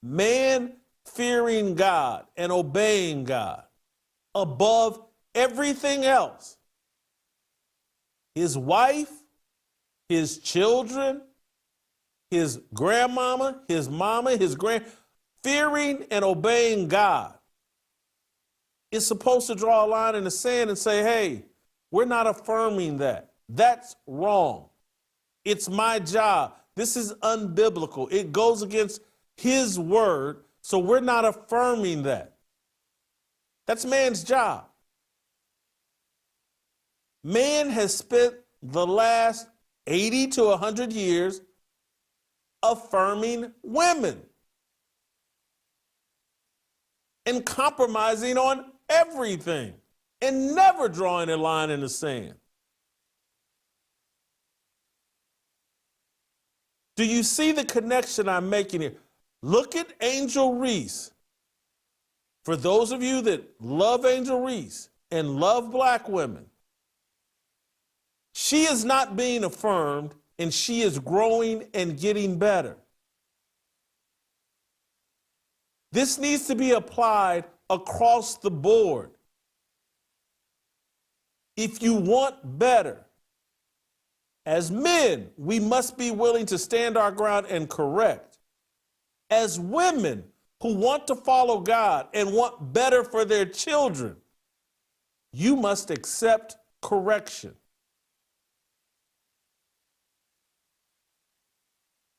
S1: Man fearing God and obeying God above everything else. His wife, his children, his grandmama, his mama, his fearing and obeying God is supposed to draw a line in the sand and say, hey, we're not affirming that. That's wrong. It's my job. This is unbiblical. It goes against his word, so we're not affirming that. That's man's job. Man has spent the last 80 to 100 years affirming women and compromising on everything and never drawing a line in the sand. Do you see the connection I'm making here? Look at Angel Reese. For those of you that love Angel Reese and love black women, she is not being affirmed and she is growing and getting better. This needs to be applied across the board. If you want better As men, we must be willing to stand our ground and correct. As women who want to follow God and want better for their children, you must accept correction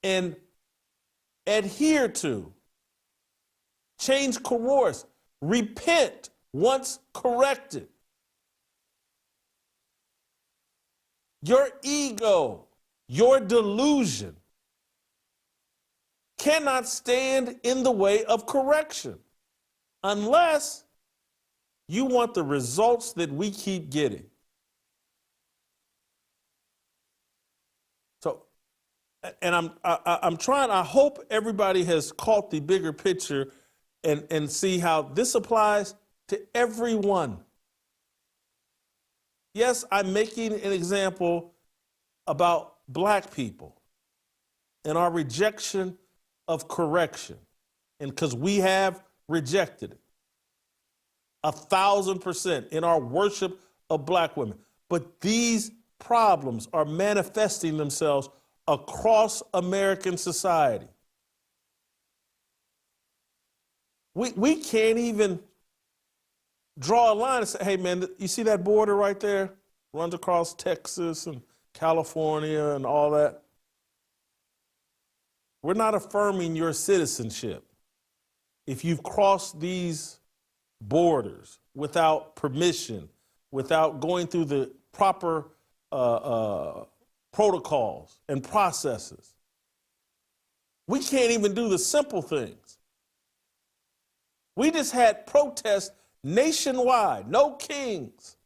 S1: and adhere to, change course, repent once corrected. Your ego, your delusion cannot stand in the way of correction unless you want the results that we keep getting. So, and I'm trying, I hope everybody has caught the bigger picture and see how this applies to everyone. Yes, I'm making an example about black people and our rejection of correction, and because we have rejected it 1,000% in our worship of black women. But these problems are manifesting themselves across American society. We can't even draw a line and say, hey man, you see that border right there? Runs across Texas and California and all that. We're not affirming your citizenship if you've crossed these borders without permission, without going through the proper protocols and processes. We can't even do the simple things. We just had protests nationwide, no kings.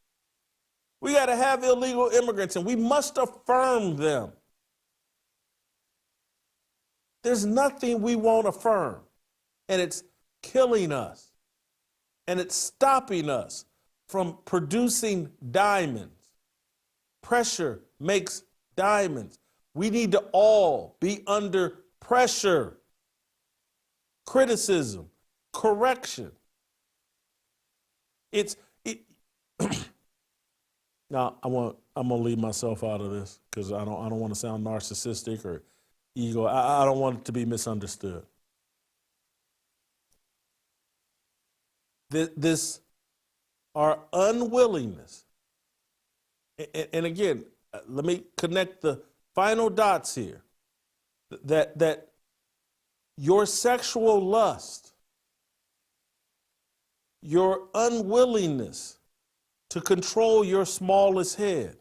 S1: We got to have illegal immigrants, and we must affirm them. There's nothing we won't affirm, and it's killing us, and it's stopping us from producing diamonds. Pressure makes diamonds. We need to all be under pressure, criticism, correction. Now I'm gonna leave myself out of this because I don't want to sound narcissistic or ego. I don't want it to be misunderstood. This our unwillingness, and again, let me connect the final dots here. That your sexual lust, your unwillingness to control your smallest head,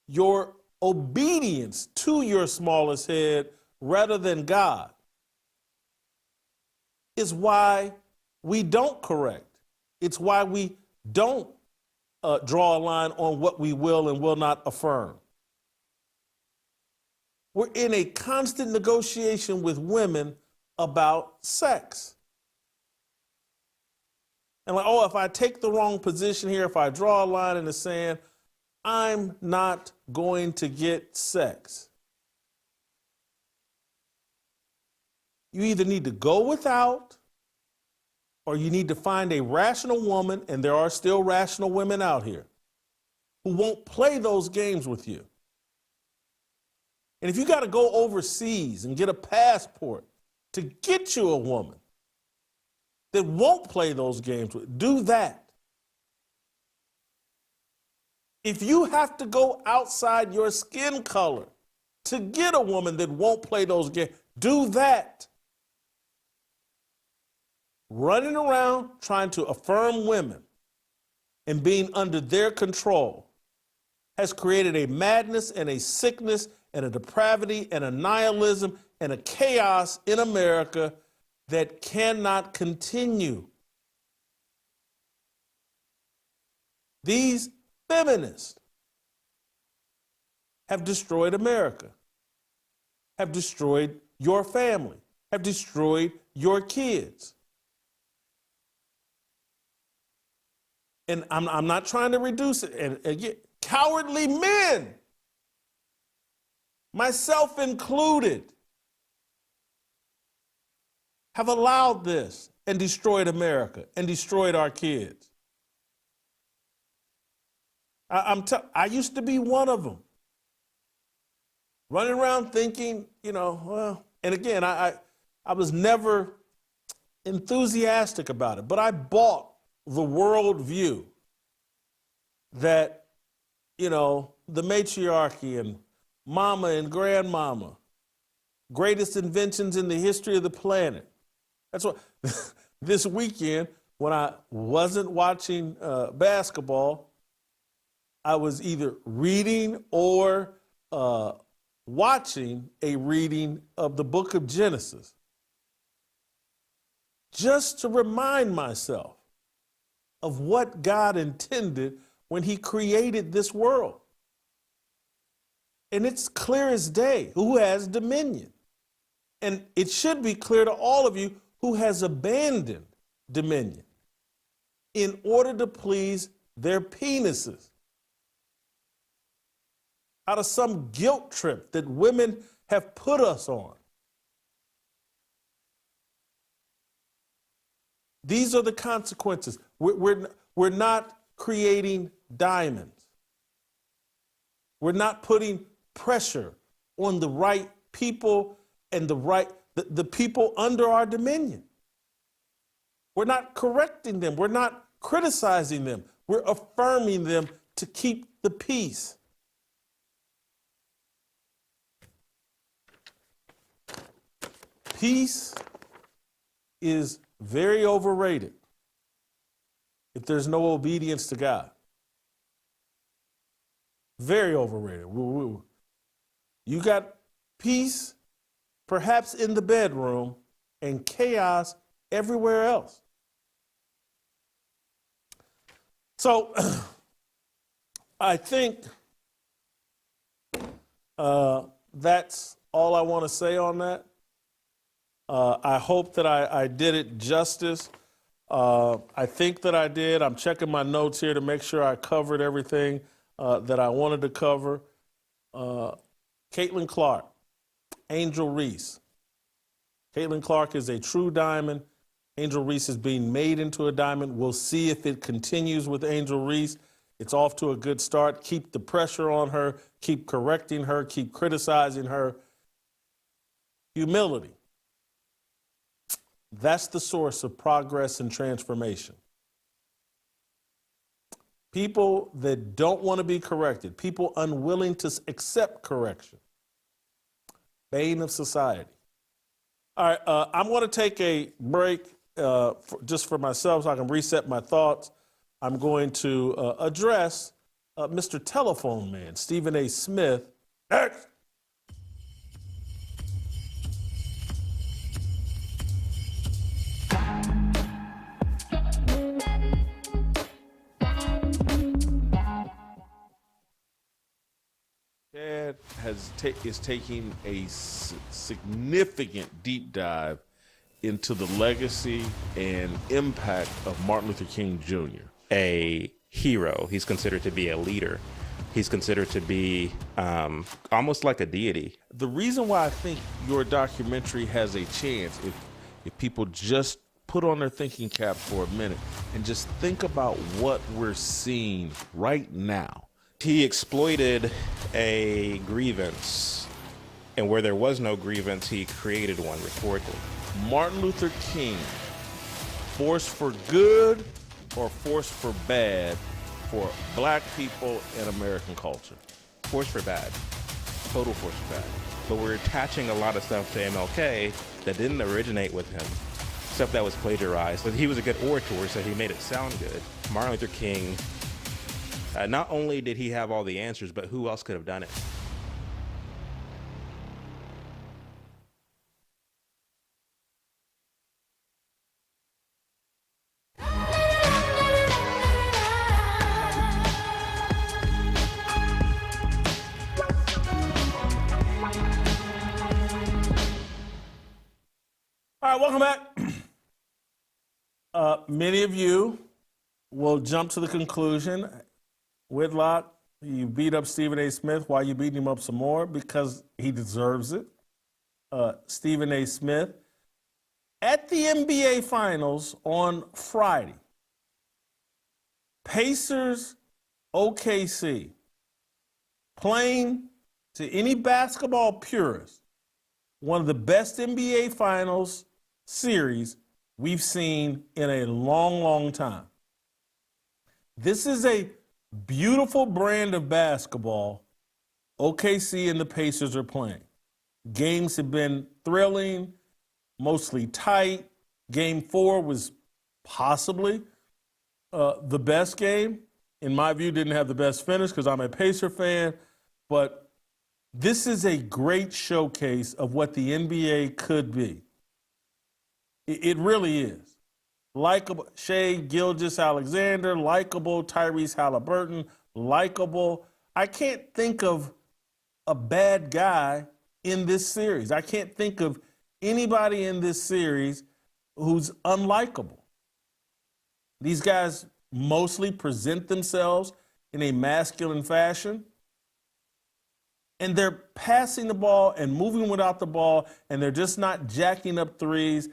S1: your obedience to your smallest head rather than God, is why we don't correct. It's why we don't draw a line on what we will and will not affirm. We're in a constant negotiation with women about sex. And like, oh, if I take the wrong position here, if I draw a line in the sand, I'm not going to get sex. You either need to go without, or you need to find a rational woman, and there are still rational women out here, who won't play those games with you. And if you got to go overseas and get a passport to get you a woman that won't play those games with, do that. If you have to go outside your skin color to get a woman that won't play those games, do that. Running around trying to affirm women and being under their control has created a madness and a sickness and a depravity and a nihilism and a chaos in America that cannot continue. These feminists have destroyed America, have destroyed your family, have destroyed your kids. And I'm not trying to reduce it. And again, cowardly men, myself included, have allowed this and destroyed America and destroyed our kids. I used to be one of them. running around thinking, well, and again, I was never enthusiastic about it, but I bought the worldview that, the matriarchy and mama and grandmama, greatest inventions in the history of the planet. That's what this weekend, when I wasn't watching basketball, I was either reading or watching a reading of the book of Genesis, just to remind myself of what God intended when he created this world. And it's clear as day who has dominion. And it should be clear to all of you who has abandoned dominion in order to please their penises, out of some guilt trip that women have put us on. These are the consequences. We're not creating diamonds. We're not putting pressure on the right people and the people under our dominion. We're not correcting them. We're not criticizing them. We're affirming them to keep the peace. Peace is very overrated if there's no obedience to God. Very overrated. You got peace perhaps in the bedroom and chaos everywhere else. So I think that's all I want to say on that. I hope that I did it justice. I think that I did. I'm checking my notes here to make sure I covered everything that I wanted to cover. Caitlin Clark, Angel Reese. Caitlin Clark is a true diamond. Angel Reese is being made into a diamond. We'll see if it continues with Angel Reese. It's off to a good start. Keep the pressure on her. Keep correcting her. Keep criticizing her. Humility. That's the source of progress and transformation. People that don't want to be corrected, people unwilling to accept correction, bane of society. All right, I'm going to take a break just for myself so I can reset my thoughts. I'm going to address Mr. Telephone Man, Stephen A. Smith. Next. Chad is taking a significant deep dive into the legacy and impact of Martin Luther King Jr.
S6: A hero. He's considered to be a leader. He's considered to be almost like a deity.
S1: The reason why I think your documentary has a chance, if people just put on their thinking cap for a minute and just think about what we're seeing right now.
S6: He exploited a grievance, and where there was no grievance, he created one rhetorically.
S1: Martin Luther King, force for good or force for bad for black people and American culture?
S6: Force for bad. Total force for bad. But we're attaching a lot of stuff to MLK that didn't originate with him. Stuff that was plagiarized. But he was a good orator, so he made it sound good. Martin Luther King, not only did he have all the answers, but who else could have done it?
S1: All right, welcome back. Many of you will jump to the conclusion, Whitlock, you beat up Stephen A. Smith. Why are you beating him up some more? Because he deserves it. Stephen A. Smith, at the NBA Finals on Friday, Pacers OKC, playing to any basketball purist, one of the best NBA Finals series we've seen in a long, long time. This is a beautiful brand of basketball OKC and the Pacers are playing. Games have been thrilling, mostly tight. Game 4 was possibly the best game. In my view, didn't have the best finish because I'm a Pacer fan, but this is a great showcase of what the NBA could be. It really is. Likeable Shai Gilgeous-Alexander, likable Tyrese Halliburton, likable. I can't think of a bad guy in this series. I can't think of anybody in this series who's unlikable. These guys mostly present themselves in a masculine fashion, and they're passing the ball and moving without the ball, and they're just not jacking up threes.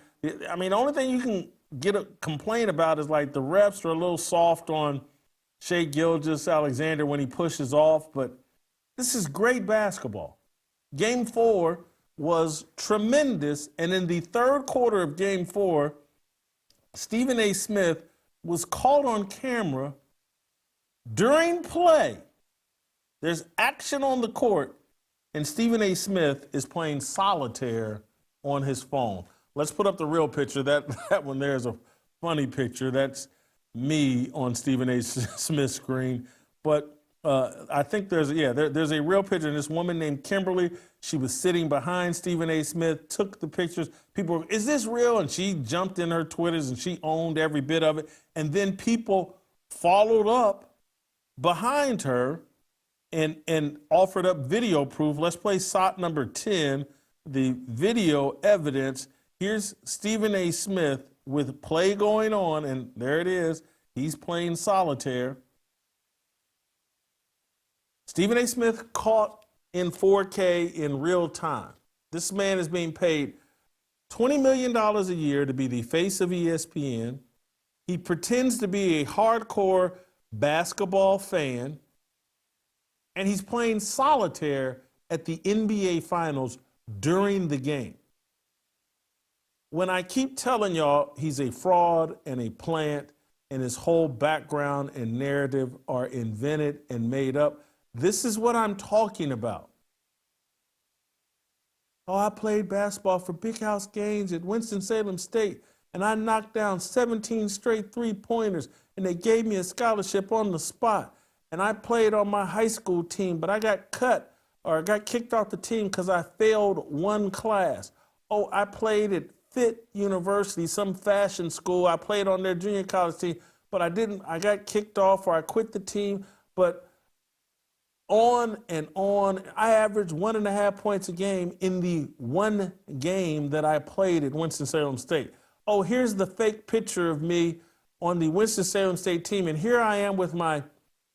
S1: I mean, the only thing you can get a complaint about is like the refs are a little soft on Shai Gilgeous-Alexander when he pushes off, but this is great basketball. Game 4 was tremendous, and in the third quarter of Game 4, Stephen A. Smith was caught on camera during play. There's action on the court, and Stephen A. Smith is playing solitaire on his phone. Let's put up the real picture. That one there is a funny picture. That's me on Stephen A. Smith's screen. But I think there's a real picture. And this woman named Kimberly, she was sitting behind Stephen A. Smith, took the pictures. People were, is this real? And she jumped in her Twitters and she owned every bit of it. And then people followed up behind her and offered up video proof. Let's play SOT number 10, the video evidence. Here's Stephen A. Smith with play going on, and there it is. He's playing solitaire. Stephen A. Smith caught in 4K in real time. This man is being paid $20 million a year to be the face of ESPN. He pretends to be a hardcore basketball fan, and he's playing solitaire at the NBA Finals during the game. When I keep telling y'all he's a fraud and a plant and his whole background and narrative are invented and made up, this is what I'm talking about. Oh, I played basketball for Big House Gaines at Winston-Salem State, and I knocked down 17 straight three-pointers, and they gave me a scholarship on the spot. And I played on my high school team, but I got cut or I got kicked off the team because I failed one class. Oh, I played at Fit University, some fashion school. I played on their junior college team, but I didn't. I got kicked off or I quit the team. But on and on, I averaged 1.5 points a game in the one game that I played at Winston-Salem State. Oh, here's the fake picture of me on the Winston-Salem State team, and here I am with my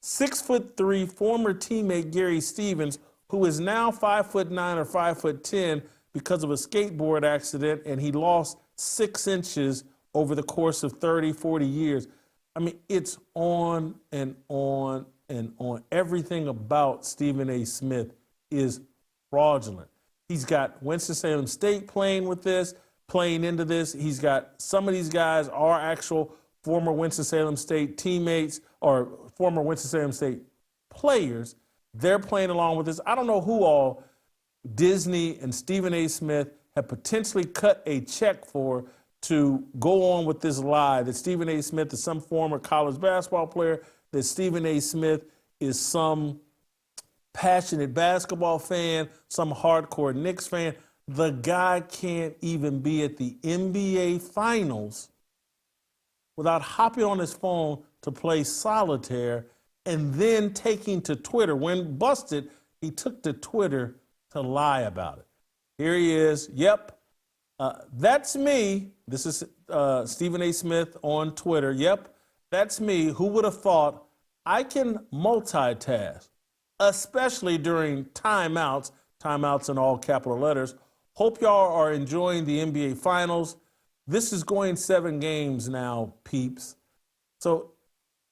S1: 6'3" former teammate Gary Stevens, who is now 5'9" or 5'10" because of a skateboard accident, and he lost 6 inches over the course of 30, 40 years. I mean, it's on and on and on. Everything about Stephen A. Smith is fraudulent. He's got Winston-Salem State playing into this. He's got some of these guys are actual former Winston-Salem State teammates or former Winston-Salem State players. They're playing along with this. I don't know who all Disney and Stephen A. Smith have potentially cut a check for to go on with this lie that Stephen A. Smith is some former college basketball player, that Stephen A. Smith is some passionate basketball fan, some hardcore Knicks fan. The guy can't even be at the NBA Finals without hopping on his phone to play solitaire and then taking to Twitter. When busted, he took to Twitter to lie about it. Here he is. Yep, that's me. This is Stephen A. Smith on Twitter. Yep, that's me. Who would have thought I can multitask, especially during timeouts in all capital letters. Hope y'all are enjoying the NBA Finals. This is going 7 games now, peeps. So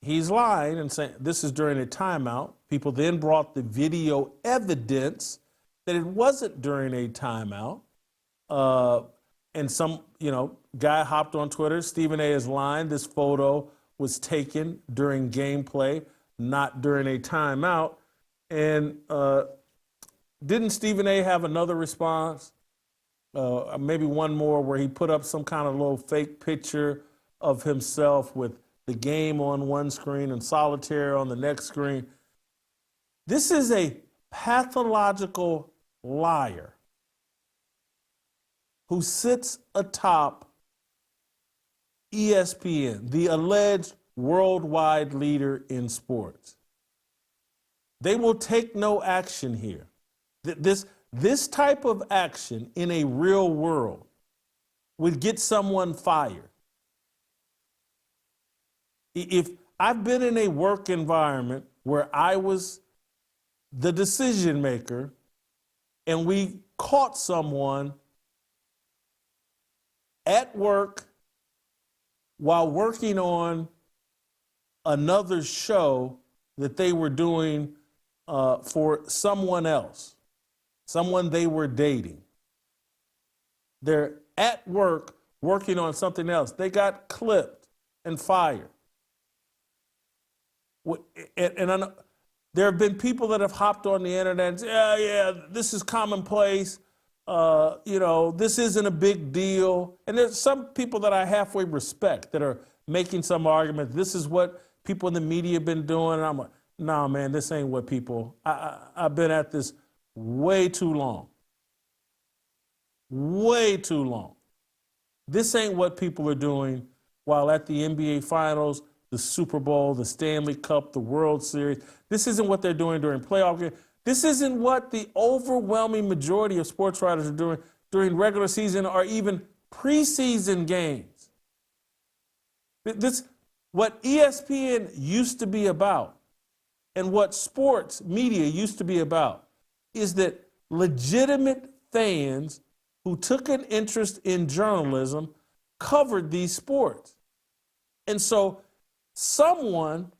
S1: he's lying and saying this is during a timeout. People then brought the video evidence that it wasn't during a timeout. And some, guy hopped on Twitter. Stephen A. is lying. This photo was taken during gameplay, not during a timeout. And didn't Stephen A. have another response? Maybe one more where he put up some kind of little fake picture of himself with the game on one screen and Solitaire on the next screen. This is a pathological liar who sits atop ESPN, the alleged worldwide leader in sports. They will take no action here. This type of action in a real world would get someone fired. If I've been in a work environment where I was the decision maker and we caught someone at work while working on another show that they were doing for someone else, someone they were dating. They're at work working on something else. They got clipped and fired. And there have been people that have hopped on the internet and said, yeah, this is commonplace. This isn't a big deal. And there's some people that I halfway respect that are making some argument. This is what people in the media have been doing. And I'm like, nah, man, this ain't what people, I've been at this way too long. Way too long. This ain't what people are doing while at the NBA Finals, the Super Bowl, the Stanley Cup, the World Series. This isn't what they're doing during playoff games. This isn't what the overwhelming majority of sports writers are doing during regular season or even preseason games. What ESPN used to be about and what sports media used to be about is that legitimate fans who took an interest in journalism covered these sports. And so someone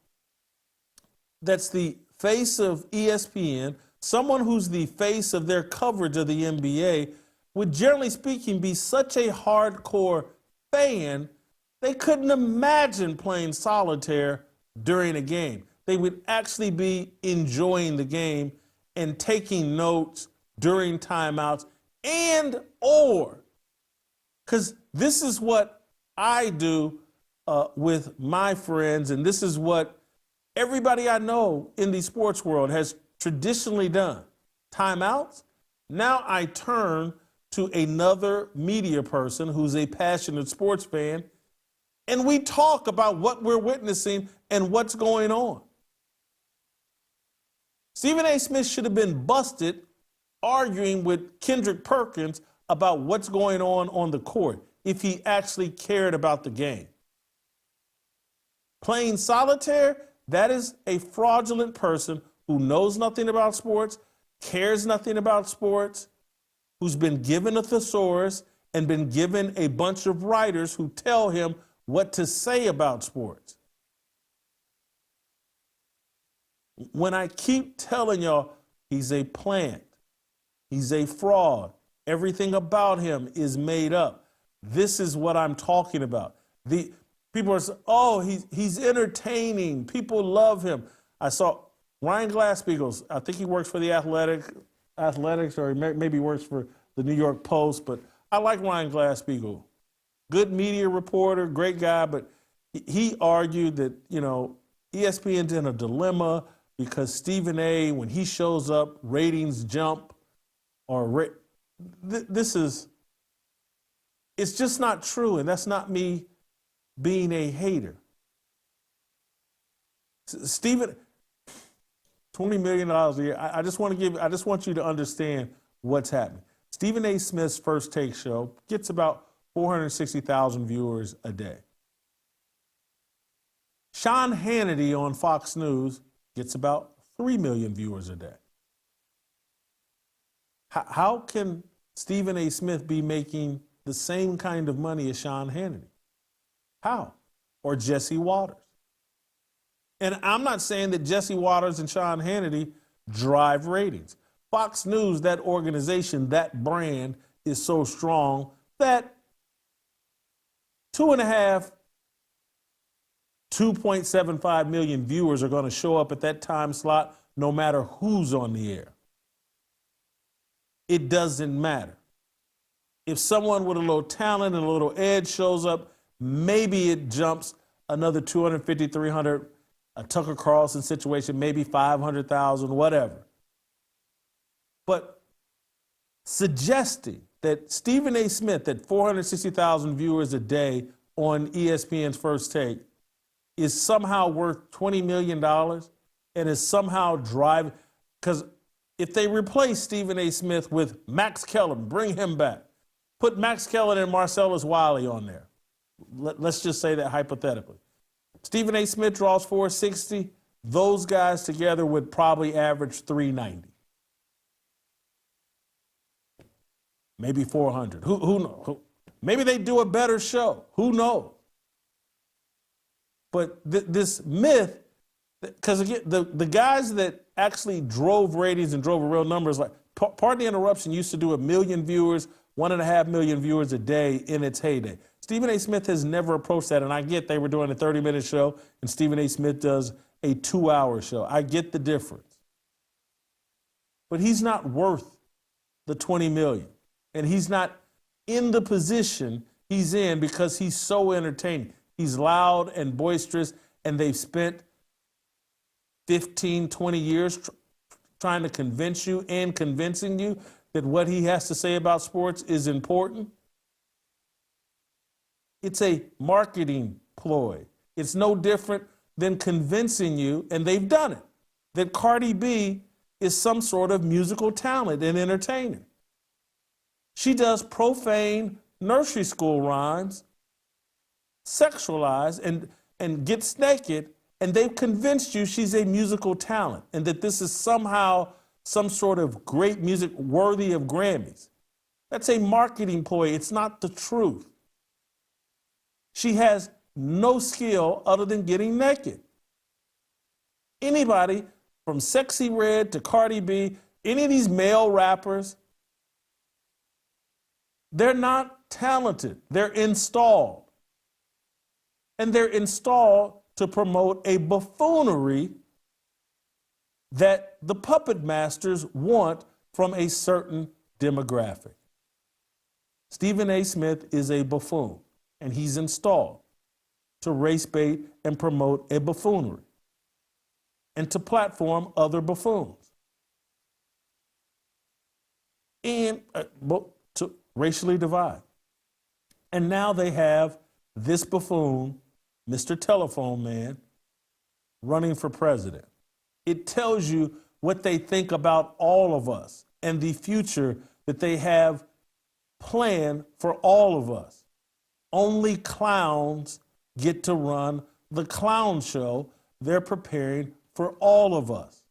S1: that's the face of ESPN, someone who's the face of their coverage of the NBA, would generally speaking be such a hardcore fan, they couldn't imagine playing solitaire during a game. They would actually be enjoying the game and taking notes during timeouts because this is what I do with my friends, and this is what everybody I know in the sports world has traditionally done. Timeouts. Now I turn to another media person who's a passionate sports fan, and we talk about what we're witnessing and what's going on. Stephen A. Smith should have been busted arguing with Kendrick Perkins about what's going on the court if he actually cared about the game. Playing solitaire, that is a fraudulent person who knows nothing about sports, cares nothing about sports, who's been given a thesaurus and been given a bunch of writers who tell him what to say about sports. When I keep telling y'all he's a plant, he's a fraud, everything about him is made up, this is what I'm talking about. The people are saying, oh, he's entertaining. People love him. I saw Ryan Glass-Steagall. I think he works for the Athletics, or maybe works for the New York Post. But I like Ryan Glass-Steagall. Good media reporter, great guy. But he argued that ESPN's in a dilemma because Stephen A., when he shows up, ratings jump. It's just not true, and that's not me being a hater. Stephen, $20 million a year. I just want you to understand what's happening. Stephen A. Smith's First Take show gets about 460,000 viewers a day. Sean Hannity on Fox News gets about 3 million viewers a day. How can Stephen A. Smith be making the same kind of money as Sean Hannity? How? Or Jesse Waters. And I'm not saying that Jesse Waters and Sean Hannity drive ratings, Fox News, that organization, that brand is so strong that 2.75 million viewers are going to show up at that time slot no matter who's on the air. It doesn't matter. If someone with a little talent and a little edge shows up, maybe it jumps another 250, 300, a Tucker Carlson situation, maybe 500,000, whatever. But suggesting that Stephen A. Smith, that 460,000 viewers a day on ESPN's First Take, is somehow worth $20 million and is somehow driving, because if they replace Stephen A. Smith with Max Kellerman, bring him back, put Max Kellerman and Marcellus Wiley on there. Let's just say that hypothetically. Stephen A. Smith draws 460. Those guys together would probably average 390. Maybe 400. Who knows? Maybe they do a better show. Who knows? But this myth, because again, the guys that actually drove ratings and drove real numbers, like Pardon the Interruption used to do 1 million viewers, 1.5 million viewers a day in its heyday. Stephen A. Smith has never approached that, and I get they were doing a 30-minute show, and Stephen A. Smith does a 2-hour show. I get the difference. But he's not worth the 20 million, and he's not in the position he's in because he's so entertaining. He's loud and boisterous, and they've spent 15, 20 years trying to convince you and convincing you that what he has to say about sports is important. It's a marketing ploy. It's no different than convincing you, and they've done it, that Cardi B is some sort of musical talent and entertainer. She does profane nursery school rhymes, sexualized, and gets naked, and they've convinced you she's a musical talent and that this is somehow some sort of great music worthy of Grammys. That's a marketing ploy. It's not the truth. She has no skill other than getting naked. Anybody from Sexy Red to Cardi B, any of these male rappers, they're not talented. They're installed. And they're installed to promote a buffoonery that the puppet masters want from a certain demographic. Stephen A. Smith is a buffoon, and he's installed to race bait and promote a buffoonery and to platform other buffoons and to racially divide. And now they have this buffoon, Mr. Telephone Man, running for president. It tells you what they think about all of us and the future that they have planned for all of us. Only clowns get to run the clown show they're preparing for all of us.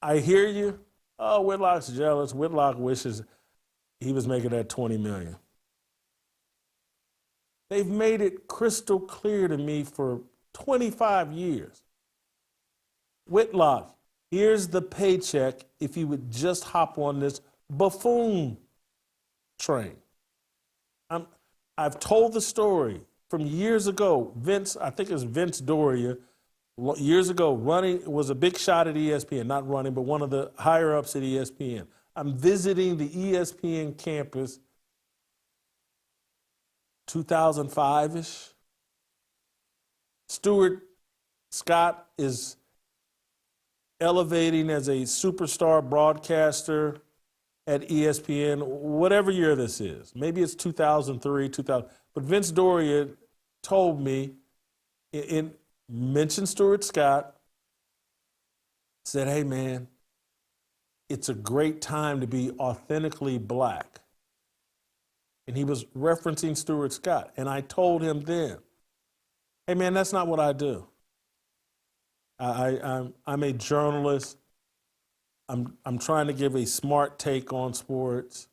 S1: I hear you. Oh, Whitlock's jealous. Whitlock wishes he was making that 20 million. They've made it crystal clear to me for 25 years. Whitlock, here's the paycheck if you would just hop on this buffoon train. I've told the story from years ago. Vince, I think it was Vince Doria, years ago, running, was a big shot at ESPN, not running, but one of the higher ups at ESPN. I'm visiting the ESPN campus 2005-ish. Stuart Scott is elevating as a superstar broadcaster at ESPN, whatever year this is. Maybe it's 2003, 2000. But Vince Doria told me, mentioned Stuart Scott, said, hey, man, it's a great time to be authentically black. And he was referencing Stuart Scott. And I told him then, hey, man, that's not what I do. I'm a journalist. I'm trying to give a smart take on sports.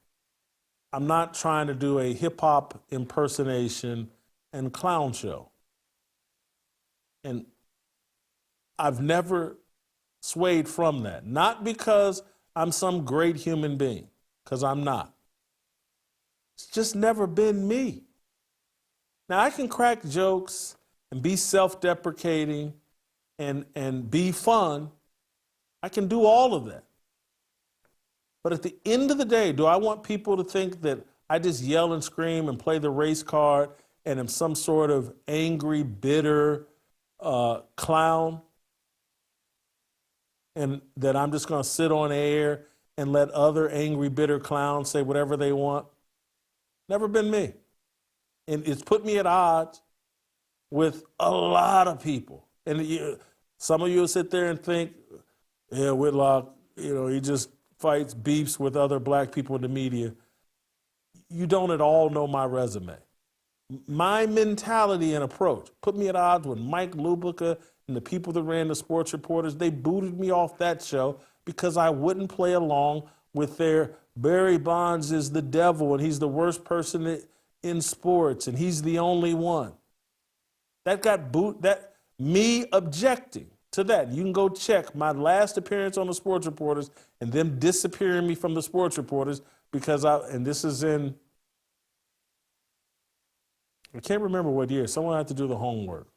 S1: I'm not trying to do a hip-hop impersonation. and clown show. And I've never swayed from that. Not because I'm some great human being, because I'm not. It's just never been me. Now, I can crack jokes and be self-deprecating and be fun. I can do all of that. But at the end of the day, do I want people to think that I just yell and scream and play the race card and am some sort of angry, bitter clown? And that I'm just going to sit on air and let other angry, bitter clowns say whatever they want? Never been me. And it's put me at odds with a lot of people. And some of you will sit there and think, yeah, Whitlock, he just fights, beefs with other black people in the media. You don't at all know my resume. My mentality and approach put me at odds with Mike Lubica and the people that ran the Sports Reporters. They booted me off that show because I wouldn't play along with their Barry Bonds is the devil and he's the worst person in sports and he's the only one. That got me objecting to that. You can go check my last appearance on the Sports Reporters and them disappearing me from the Sports Reporters because and this is in, I can't remember what year. Someone had to do the homework.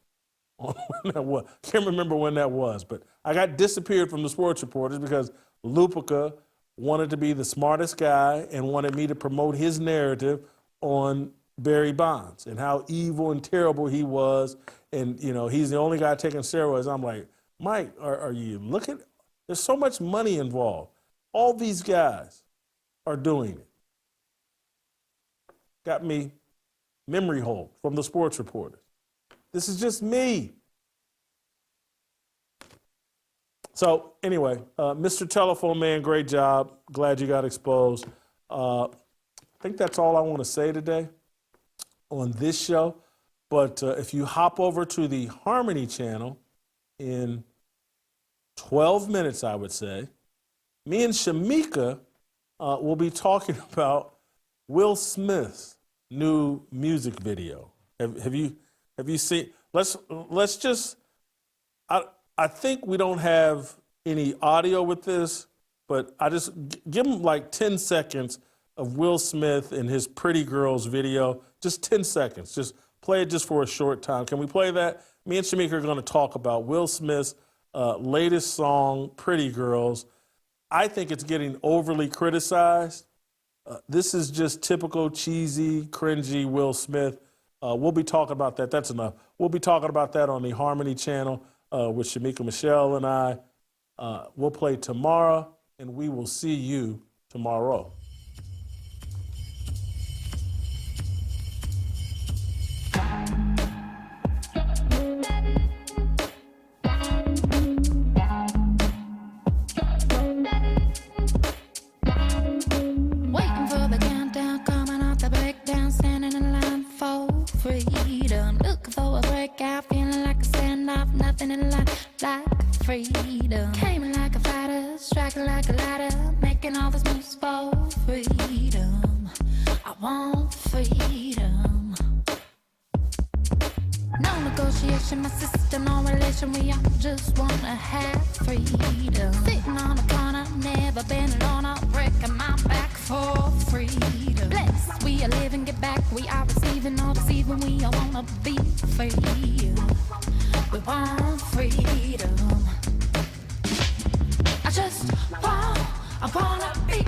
S1: Can't remember when that was, but I got disappeared from the Sports Reporters because Lupica wanted to be the smartest guy and wanted me to promote his narrative on Barry Bonds and how evil and terrible he was. And, he's the only guy taking steroids. I'm like, Mike, are you looking? There's so much money involved. All these guys are doing it. Got me memory hole from the Sports Reporters. This is just me. So anyway, Mr. Telephone Man, great job. Glad you got exposed. I think that's all I want to say today on this show. But if you hop over to the Harmony channel in 12 minutes, I would say, me and Shamika will be talking about Will Smith's new music video. Have you seen? Let's just. I think we don't have any audio with this, but I just give them like 10 seconds of Will Smith and his Pretty Girls video. Just 10 seconds. Just play it just for a short time. Can we play that? Me and Shamika are going to talk about Will Smith's latest song, Pretty Girls. I think it's getting overly criticized. This is just typical cheesy, cringy Will Smith. We'll be talking about that. That's enough. We'll be talking about that on the Harmony channel with Shamika Michelle and I. We'll play tomorrow, and we will see you tomorrow.
S7: Freedom. Came like a fighter, striking like a ladder, making all this moves for freedom. I want freedom. No negotiation, my sister, no relation. We all just wanna have freedom. Sitting on the corner, never been alone. I'm breaking my back for freedom. Blessed, we are living, get back. We are receiving, all deceiving. We all wanna be free. We want freedom. I wanna be